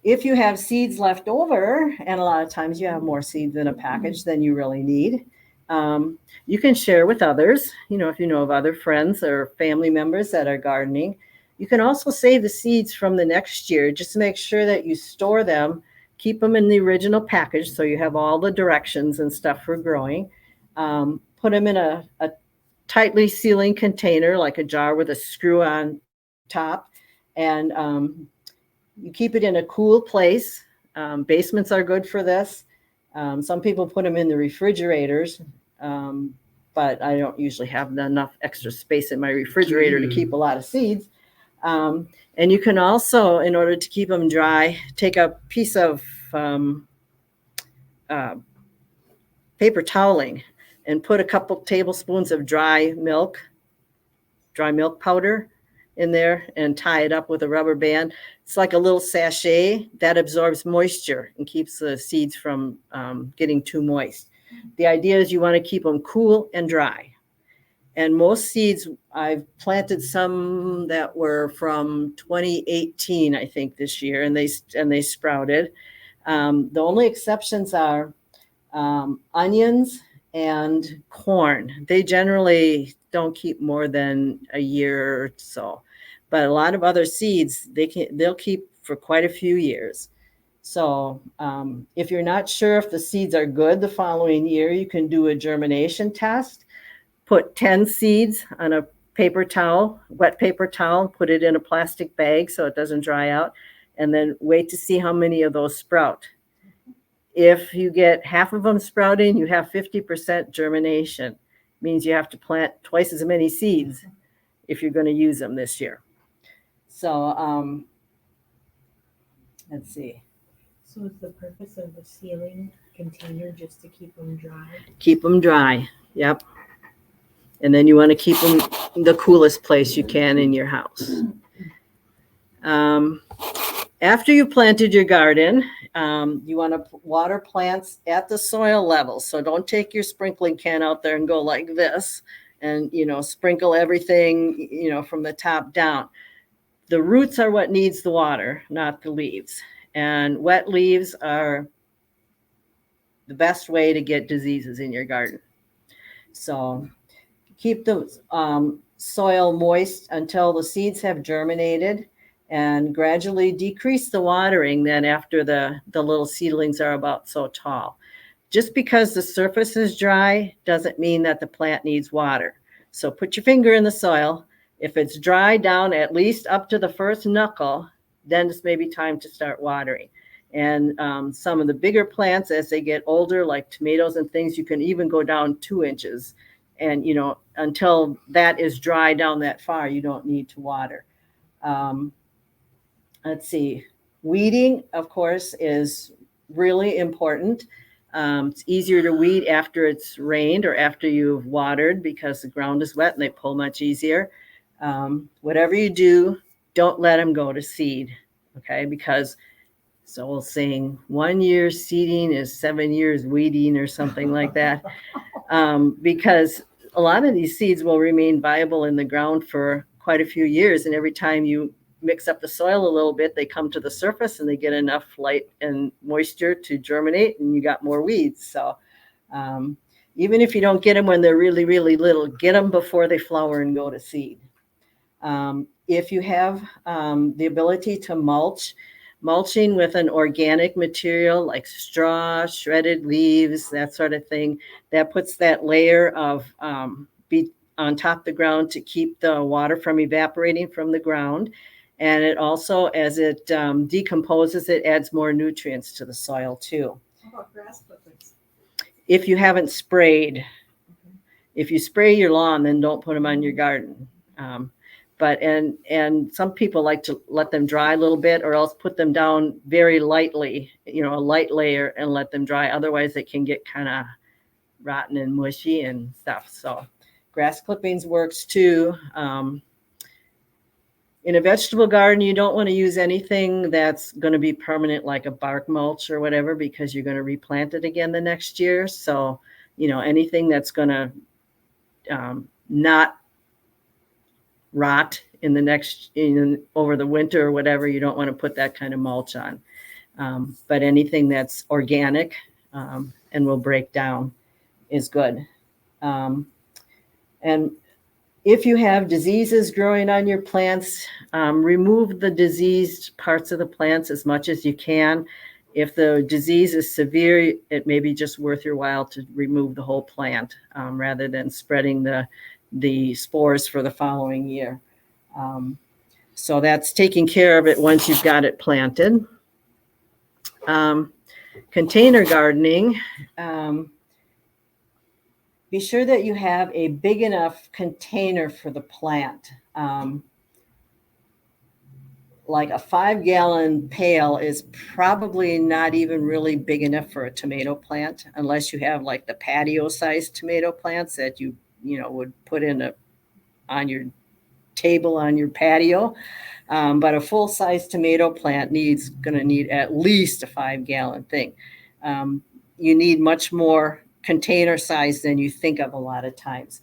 If you have seeds left over, and a lot of times you have more seeds in a package than you really need, you can share with others. If you know of other friends or family members that are gardening, You can also save the seeds from the next year. Just make sure that you store them, keep them in the original package so you have all the directions and stuff for growing. Put them in a tightly sealing container, like a jar with a screw on top, and you keep it in a cool place. Basements are good for this. Some people put them in the refrigerators, but I don't usually have enough extra space in my refrigerator to keep a lot of seeds. And you can also, in order to keep them dry, take a piece of paper toweling and put a couple tablespoons of dry milk powder in there and tie it up with a rubber band. It's like a little sachet that absorbs moisture and keeps the seeds from getting too moist. The idea is you want to keep them cool and dry. And most seeds, I've planted some that were from 2018, I think, this year, and they sprouted. The only exceptions are onions and corn. They generally don't keep more than a year or so, but a lot of other seeds they'll keep for quite a few years. So if you're not sure if the seeds are good the following year, you can do a germination test. Put 10 seeds on a paper towel, wet paper towel, put it in a plastic bag so it doesn't dry out, and then wait to see how many of those sprout. If you get half of them sprouting, you have 50% germination. Means you have to plant twice as many seeds if you're going to use them this year. So let's see. So is the purpose of the sealing container just to keep them dry? Keep them dry. Yep. And then you want to keep them in the coolest place you can in your house. After you planted your garden, you want to water plants at the soil level. So don't take your sprinkling can out there and go like this and, sprinkle everything, from the top down. The roots are what needs the water, not the leaves. And wet leaves are the best way to get diseases in your garden. So keep the soil moist until the seeds have germinated, and gradually decrease the watering then after the little seedlings are about so tall. Just because the surface is dry doesn't mean that the plant needs water. So put your finger in the soil. If it's dry down at least up to the first knuckle, then it's maybe time to start watering. And some of the bigger plants, as they get older, like tomatoes and things, you can even go down 2 inches. And, until that is dry down that far, you don't need to water. Let's see. Weeding, of course, is really important. It's easier to weed after it's rained or after you've watered because the ground is wet and they pull much easier. Whatever you do, don't let them go to seed, okay? Because it's old saying, 1 year seeding is 7 years weeding or something like that. Because a lot of these seeds will remain viable in the ground for quite a few years. And every time you mix up the soil a little bit, they come to the surface and they get enough light and moisture to germinate, and you got more weeds. So even if you don't get them when they're really, really little, get them before they flower and go to seed. If you have the ability to mulching with an organic material like straw, shredded leaves, that sort of thing, that puts that layer of on top of the ground to keep the water from evaporating from the ground. And it also, as it decomposes, it adds more nutrients to the soil too. How about grass clippings? If you haven't sprayed, if you spray your lawn, then don't put them on your garden. But some people like to let them dry a little bit, or else put them down very lightly, a light layer, and let them dry. Otherwise, they can get kind of rotten and mushy and stuff. So grass clippings works too. In a vegetable garden, you don't want to use anything that's going to be permanent, like a bark mulch or whatever, because you're going to replant it again the next year. So, anything that's going to not rot in the next over the winter or whatever, you don't want to put that kind of mulch on. But anything that's organic and will break down is good. And If you have diseases growing on your plants, remove the diseased parts of the plants as much as you can. If the disease is severe, it may be just worth your while to remove the whole plant rather than spreading the spores for the following year. So that's taking care of it once you've got it planted. Container gardening. Be sure that you have a big enough container for the plant. Like a 5-gallon pail is probably not even really big enough for a tomato plant, unless you have like the patio-sized tomato plants that you would put on your table on your patio. But a full-size tomato plant going to need at least a 5-gallon thing. You need much more container size than you think of a lot of times.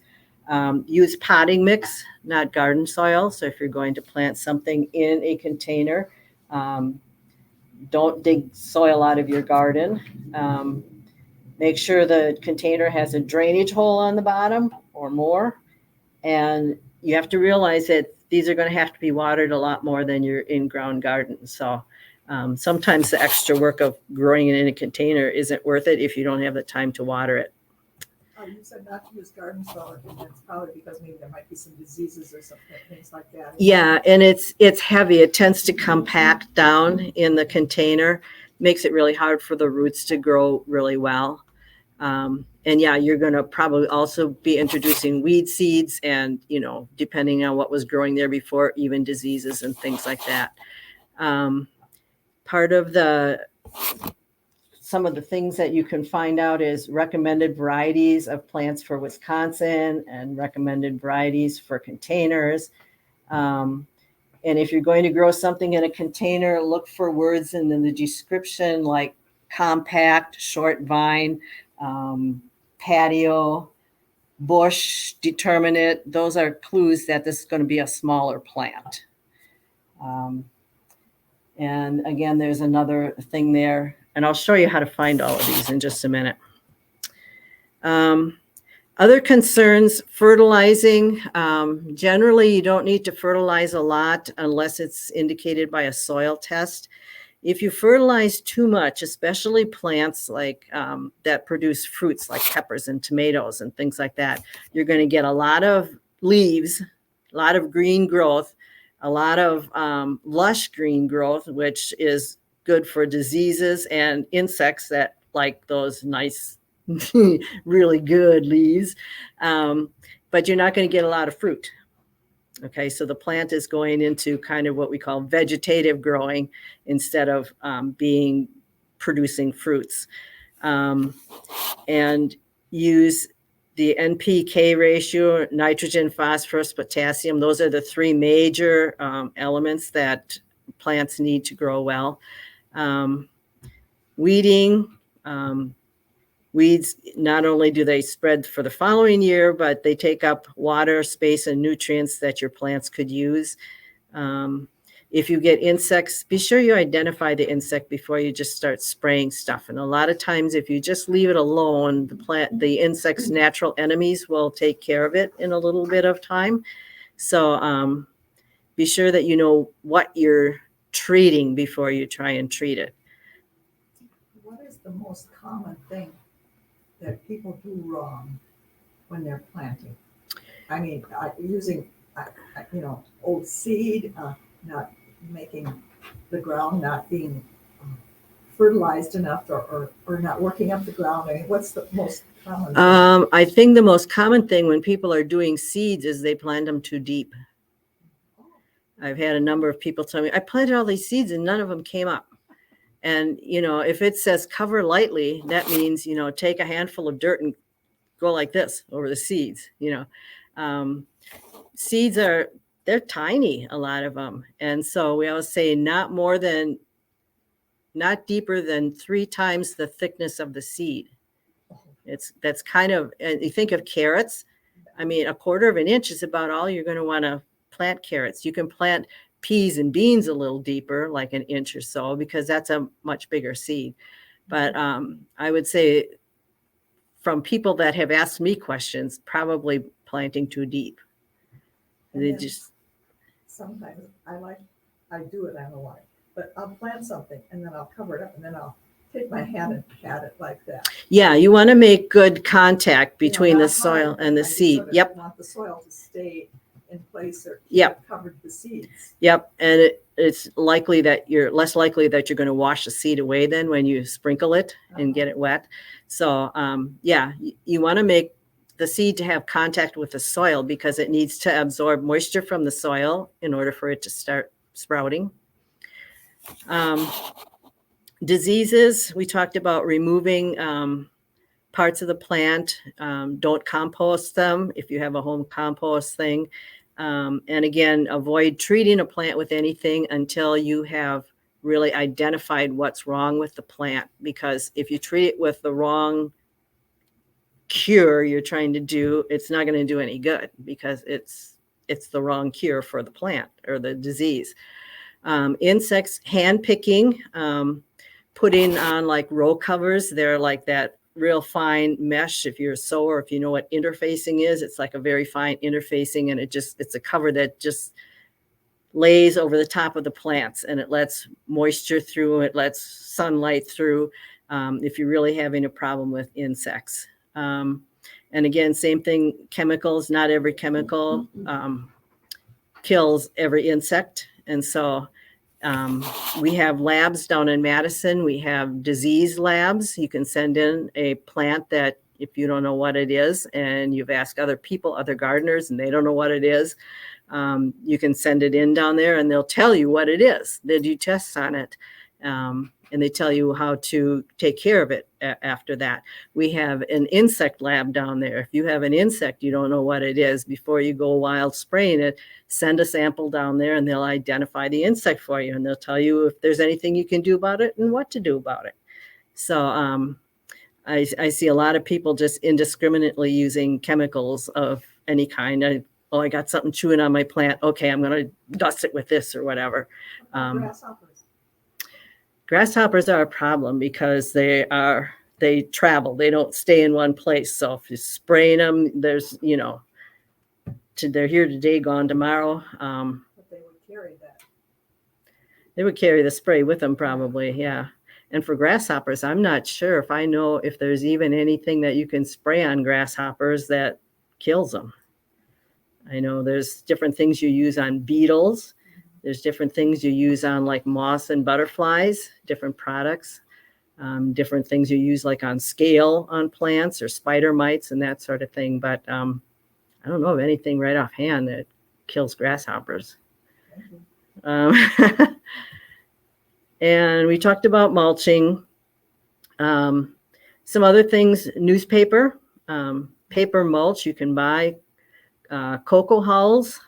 Use potting mix, not garden soil. So if you're going to plant something in a container, don't dig soil out of your garden. Make sure the container has a drainage hole on the bottom or more. And you have to realize that these are going to have to be watered a lot more than your in-ground garden. So sometimes the extra work of growing it in a container isn't worth it if you don't have the time to water it. You said not to use garden soil, and that's probably because maybe there might be some diseases or something, things like that. Yeah, and it's heavy. It tends to compact down in the container, makes it really hard for the roots to grow really well. And yeah, you're going to probably also be introducing weed seeds and, depending on what was growing there before, even diseases and things like that. Part of some of the things that you can find out is recommended varieties of plants for Wisconsin and recommended varieties for containers. And if you're going to grow something in a container, look for words in the description like compact, short vine, patio, bush, determinate. Those are clues that this is going to be a smaller plant. And again, there's another thing there. And I'll show you how to find all of these in just a minute. Other concerns, fertilizing. Generally, you don't need to fertilize a lot unless it's indicated by a soil test. If you fertilize too much, especially plants like that produce fruits like peppers and tomatoes and things like that, you're going to get a lot of leaves, a lot of green growth, a lot of lush green growth, which is good for diseases and insects that like those nice, really good leaves. But you're not going to get a lot of fruit. Okay, so the plant is going into kind of what we call vegetative growing instead of producing fruits. And use the NPK ratio, nitrogen, phosphorus, potassium. Those are the three major elements that plants need to grow well. Weeding. Weeds, not only do they spread for the following year, but they take up water, space, and nutrients that your plants could use. If you get insects, be sure you identify the insect before you just start spraying stuff. And a lot of times, if you just leave it alone, the insect's natural enemies will take care of it in a little bit of time. So be sure that you know what you're treating before you try and treat it. What is the most common thing that people do wrong when they're planting? I mean, using, old seed, not making the ground, not being fertilized enough or not working up the ground. I mean, what's the most common thing? I think the most common thing when people are doing seeds is they plant them too deep. I've had a number of people tell me, I planted all these seeds and none of them came up. And, if it says cover lightly, that means, take a handful of dirt and go like this over the seeds. Seeds they're tiny, a lot of them. And so we always say not deeper than 3 times the thickness of the seed. That's kind of, and you think of carrots. I mean, 1/4 of an inch is about all you're going to want to plant carrots. You can plant peas and beans a little deeper, like 1 inch or so, because that's a much bigger seed. But I would say from people that have asked me questions, probably planting too deep. And They then just, sometimes I do it, I don't know why, but I'll plant something and then I'll cover it up and then I'll take my hand and pat it like that. yeah, you want to make good contact You know, between the not soil hard, and the I just seed. sort of Yep. Want the soil to stay in place or Yep. covered the seeds. Yep, and it's likely that you're less likely that you're going to wash the seed away then when you sprinkle it and get it wet. So yeah, you want to make the seed to have contact with the soil because it needs to absorb moisture from the soil in order for it to start sprouting. Diseases, we talked about removing parts of the plant. Don't compost them if you have a home compost thing. And again, avoid treating a plant with anything until you have really identified what's wrong with the plant. Because if you treat it with the wrong cure you're trying to do, it's not going to do any good because it's the wrong cure for the plant or the disease. Insects, hand picking, putting on like row covers. They're like that real fine mesh. If you're a sower, if you know what interfacing is, it's like a very fine interfacing, and it's a cover that just lays over the top of the plants and it lets moisture through, it lets sunlight through if you're really having a problem with insects. And again, same thing, chemicals, not every chemical kills every insect. And so we have labs down in Madison. We have disease labs. You can send in a plant that if you don't know what it is and you've asked other people, other gardeners, and they don't know what it is, you can send it in down there and they'll tell you what it is. They do tests on it. And they tell you how to take care of it after that. We have an insect lab down there. If you have an insect, you don't know what it is, before you go wild spraying it, send a sample down there and they'll identify the insect for you. And they'll tell you if there's anything you can do about it and what to do about it. So I see a lot of people just indiscriminately using chemicals of any kind. I got something chewing on my plant. Okay, I'm going to dust it with this or whatever. Grasshoppers. Grasshoppers are a problem because they travel. They don't stay in one place. So if you're spraying them, there's, they're here today, gone tomorrow. But they would carry that. They would carry the spray with them probably, yeah. And for grasshoppers, I'm not sure if I know if there's even anything that you can spray on grasshoppers that kills them. I know there's different things you use on beetles. There's different things you use on like moths and butterflies, different products, different things you use like on scale on plants or spider mites and that sort of thing. But I don't know of anything right offhand that kills grasshoppers. And we talked about mulching. Some other things, newspaper, paper mulch you can buy, cocoa hulls.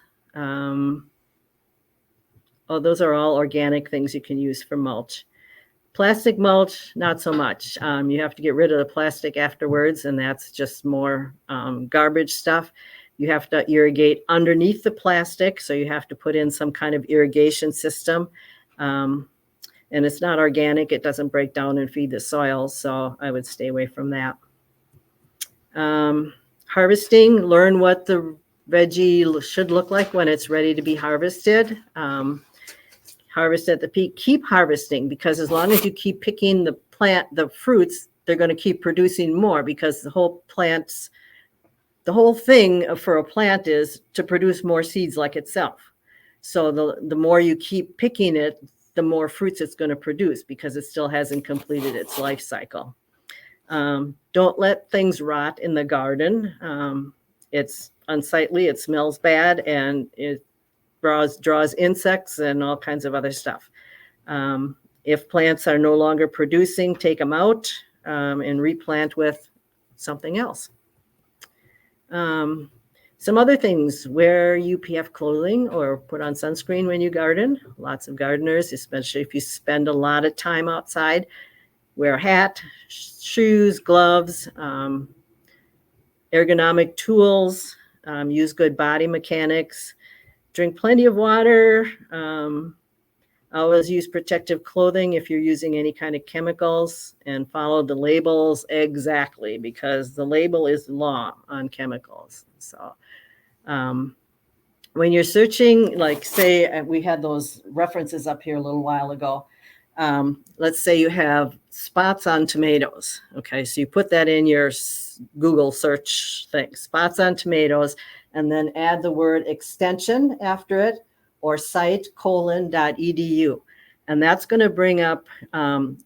Those are all organic things you can use for mulch. Plastic mulch, not so much. You have to get rid of the plastic afterwards, and that's just more garbage stuff. You have to irrigate underneath the plastic, so you have to put in some kind of irrigation system. And it's not organic. It doesn't break down and feed the soil, so I would stay away from that. Harvesting, learn what the veggie should look like when it's ready to be harvested. Harvest at the peak, keep harvesting, because as long as you keep picking the fruits, they're going to keep producing more, because the whole thing for a plant is to produce more seeds like itself. So the more you keep picking it, the more fruits it's going to produce, because it still hasn't completed its life cycle. Don't let things rot in the garden. It's unsightly, it smells bad, and it draws insects and all kinds of other stuff. If plants are no longer producing, take them out and replant with something else. Some other things, wear UPF clothing or put on sunscreen when you garden. Lots of gardeners, especially if you spend a lot of time outside, wear a hat, shoes, gloves, ergonomic tools, use good body mechanics, drink plenty of water. Always use protective clothing if you're using any kind of chemicals, and follow the labels exactly, because the label is law on chemicals. So when you're searching, like say we had those references up here a little while ago. Let's say you have spots on tomatoes. Okay, so you put that in your Google search thing, spots on tomatoes, and then add the word extension after it or site:.edu. And that's going to bring up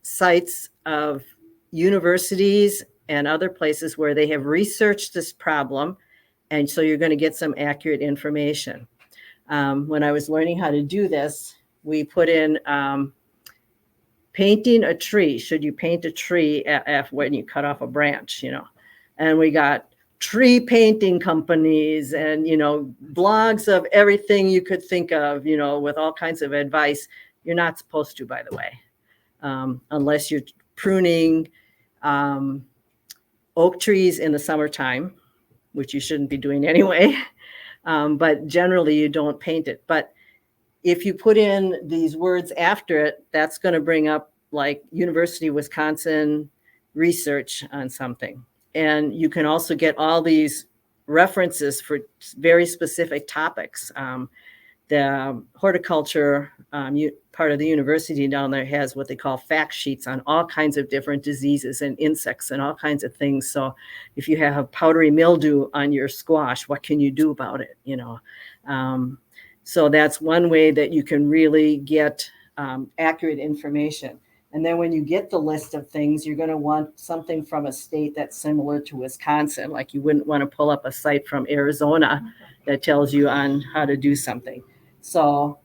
sites of universities and other places where they have researched this problem. And so you're going to get some accurate information. When I was learning how to do this, we put in painting a tree. Should you paint a tree when you cut off a branch, And we got tree painting companies and, blogs of everything you could think of, with all kinds of advice. You're not supposed to, by the way, unless you're pruning oak trees in the summertime, which you shouldn't be doing anyway. But generally you don't paint it. But if you put in these words after it, that's going to bring up like University of Wisconsin research on something. And you can also get all these references for very specific topics. The horticulture part of the university down there has what they call fact sheets on all kinds of different diseases and insects and all kinds of things. So if you have powdery mildew on your squash, what can you do about it? So that's one way that you can really get accurate information. And then when you get the list of things, you're going to want something from a state that's similar to Wisconsin. Like you wouldn't want to pull up a site from Arizona that tells you on how to do something. So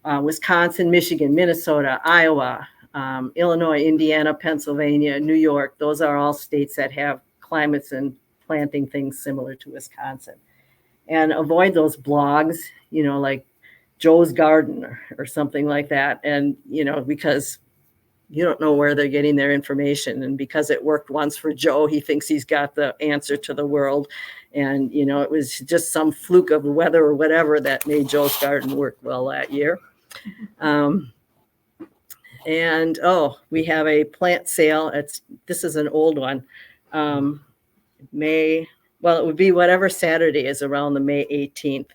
Wisconsin, Michigan, Minnesota, Iowa, Illinois, Indiana, Pennsylvania, New York, those are all states that have climates and planting things similar to Wisconsin. And avoid those blogs, like Joe's Garden or something like that. And, because you don't know where they're getting their information. And because it worked once for Joe, he thinks he's got the answer to the world. And, it was just some fluke of the weather or whatever that made Joe's Garden work well that year. We have a plant sale. This is an old one. It would be whatever Saturday is around the May 18th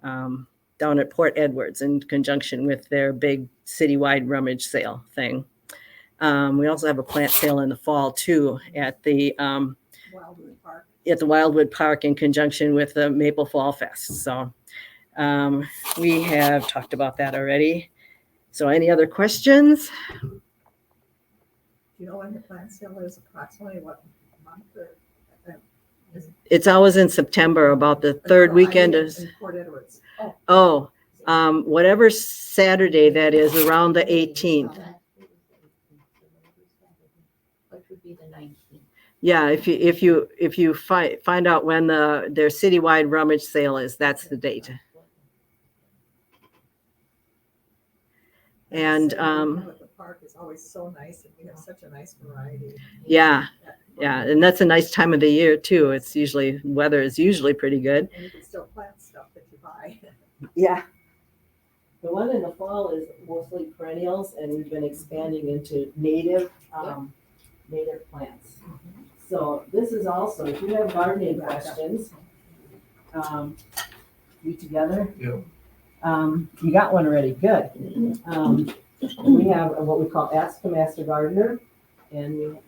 down at Port Edwards in conjunction with their big citywide rummage sale thing. We also have a plant sale in the fall too at the Wildwood Park in conjunction with the Maple Fall Fest. So we have talked about that already. So any other questions? Do you know when the plant sale is approximately what month? It's always in September, about the third weekend of Port Edwards. Whatever Saturday that is, around the 18th. Which would be the 19th. Yeah, if you find out when their citywide rummage sale is, that's the date. And The park is always so nice, and we have such a nice variety. Yeah, and that's a nice time of the year too. Weather is usually pretty good. And you can still plant stuff that you buy. Yeah. The one in the fall is mostly perennials, and we've been expanding into native plants. So this is also, if you have gardening questions, you together? Yeah. You got one already, good. We have what we call Ask a Master Gardener, and we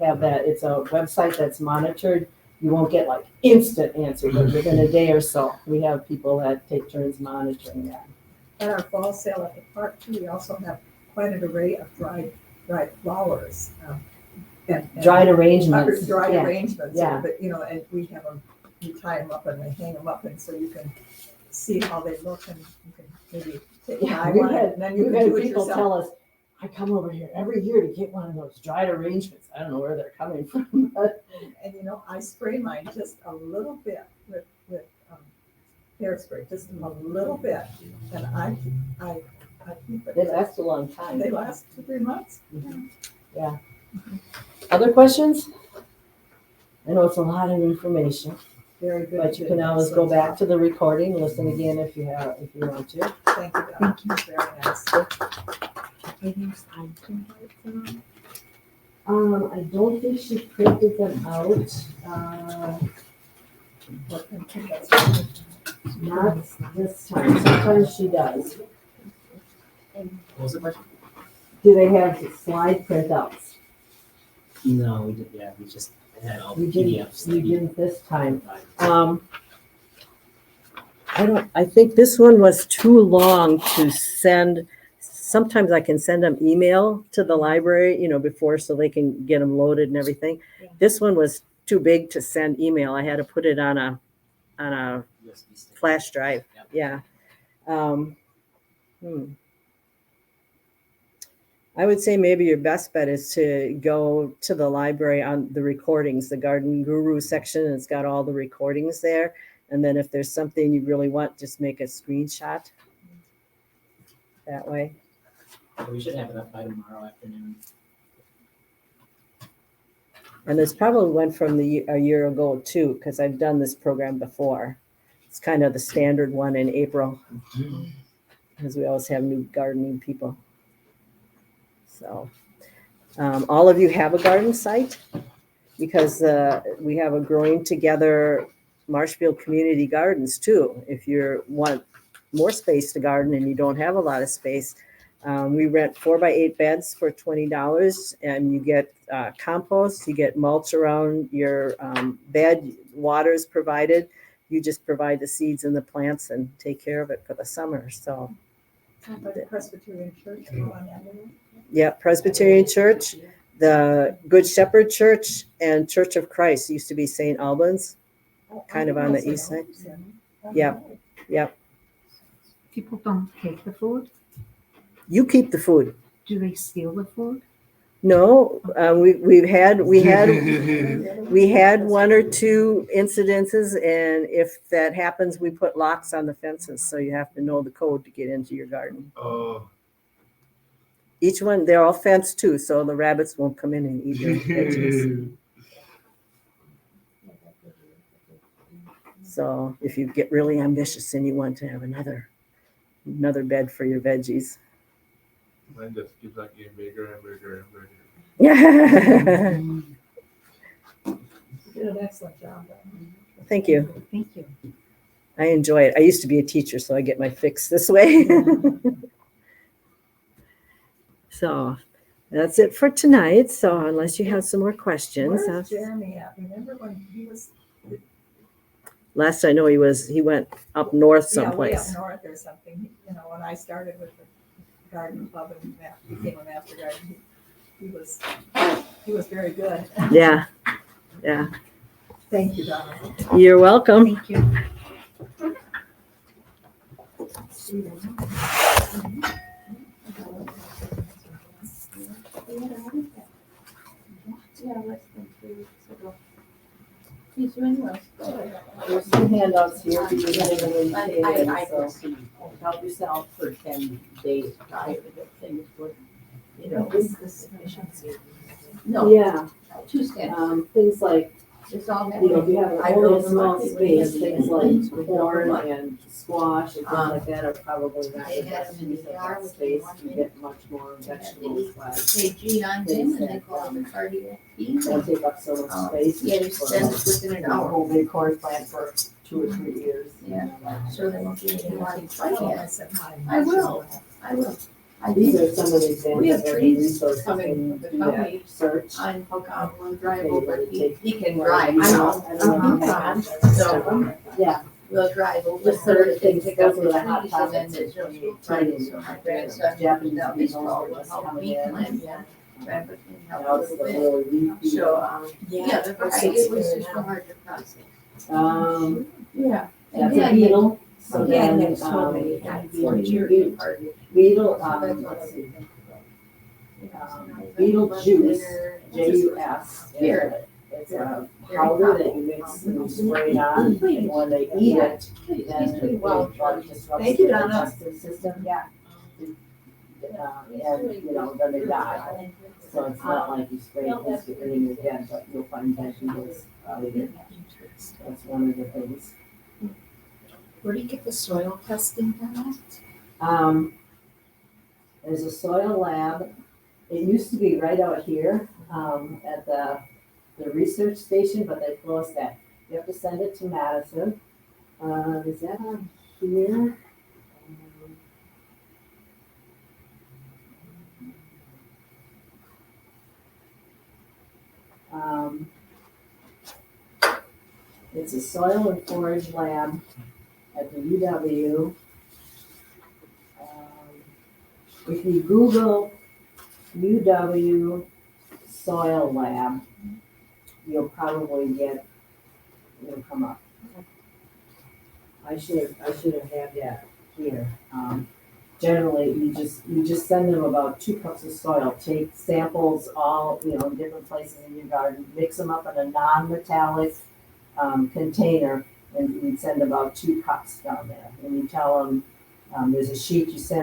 have that. It's a website that's monitored. You won't get like instant answers, but within a day or so. We have people that take turns monitoring that. At our fall sale at the park too, we also have quite an array of dried flowers. And Dried arrangements. Dried Yeah. arrangements. Yeah. But and we have them, we tie them up and we hang them up, and so you can see how they look, and you can maybe take one, and then you We've can had do it people yourself. tell us, I come over here every year to get one of those dried arrangements. I don't know where they're coming from, but And I spray mine just a little bit with hairspray, just a little bit, and I keep it. they last a long time. They last 2-3 months. Yeah. Other questions? I know it's a lot of information, Very good. but you can always go back to the recording, listen again if you want to. Thank you, Donna. Very nice. I don't think she printed them out. What can you think that's- Not this time, sometimes she does. What was the question? Do they have slide printouts? No, we did, yeah, we just had all the You didn't, PDFs. you didn't this time. I think this one was too long to send. Sometimes I can send them email to the library, before so they can get them loaded and everything. Yeah. This one was too big to send email. I had to put it on a USB stick. flash drive. Yep. Yeah. I would say maybe your best bet is to go to the library on the recordings, the Garden Guru section. It's got all the recordings there. And then if there's something you really want, just make a screenshot that way. So we should have it up by tomorrow afternoon. And there's probably one from a year ago too, because I've done this program before. It's kind of the standard one in April, because we always have new gardening people. So all of you have a garden site, because we have a Growing Together Marshfield Community Gardens too. If you want more space to garden and you don't have a lot of space, we rent 4x8 beds for $20, and you get compost, you get mulch around your bed, water's provided. You just provide the seeds and the plants and take care of it for the summer. So, Sounds like a Presbyterian church. On Avenue. yeah, Presbyterian Church, the Good Shepherd Church, and Church of Christ used to be St. Albans. Kind of on the east side. Yep. Yep. People don't take the food? You keep the food. Do they steal the food? No, we had one or two incidences, and if that happens, we put locks on the fences, so you have to know the code to get into your garden. Oh. Each one, they're all fenced too, so the rabbits won't come in and eat your veggies. So if you get really ambitious and you want to have another bed for your veggies. Mine just keeps on getting bigger and bigger and bigger. Yeah. You did an excellent job. Thank you. Thank you. I enjoy it. I used to be a teacher, so I get my fix this way. So that's it for tonight. So unless you have some more questions. Where's Jeremy at? Remember when he was Last I know he went up north way up someplace. north or something? When I started with the garden club and became a master gardener, he was very good. Yeah. Yeah. Thank you, Donna. You're welcome. Thank you. There's some handouts here for you to help yourself for 10 days prior to get things put, Is the sufficiency? Yeah, Two steps. things like, It's all. if you have only a small space, things like corn and squash and things like that are probably not the best use of that space. You get much more vegetables by, They G on them and they call them cardiac. they'll take up so much space. Yeah, they for send like, it within an a hour. whole big corn plant for 2 or 3 years. Yeah. So they won't be any more. I said hi. I will. I will. I These think are some of the examples We have of the trees resources coming in from the that county. search. on Pocahontas will drive Okay, over. but He can Well, drive. you I know, know. I don't know how much. So Yeah, we'll drive over. Just sort of things, pick up those are the hot trees and then topics there's that no we Friday. try to- So my grandson, Japanese now people baseball are will just help coming me in. plan. Travis can help now a it's the little bit. really leafy. So, yeah, the variety, it was just so hard to process. Yeah. That's a beetle. So Yeah, then, there's so many, and 40 years beetle, apart. beetle, So that's what let's see, I- beetle juice, Jus. Here. It's a powder that you mix and spray it on, and when they eat it, He's then pretty it well. disrupts Thank you, their Donna. digestive system. Yeah. And, then they die. So it's not like you spray this with it in your head, but you'll find vegetables later. That's one of the things. Where do you get the soil testing done? There's a soil lab. It used to be right out here, at the research station, but they closed that. You have to send it to Madison. Is that on here? Um, it's a soil and forage lab at the UW. If you Google UW soil lab, you'll probably it'll come up. I should have had that here. Generally, you just send them about 2 cups of soil. Take samples all, in different places in your garden, mix them up in a non-metallic container, and you send about 2 cups down there. And you tell them, there's a sheet you send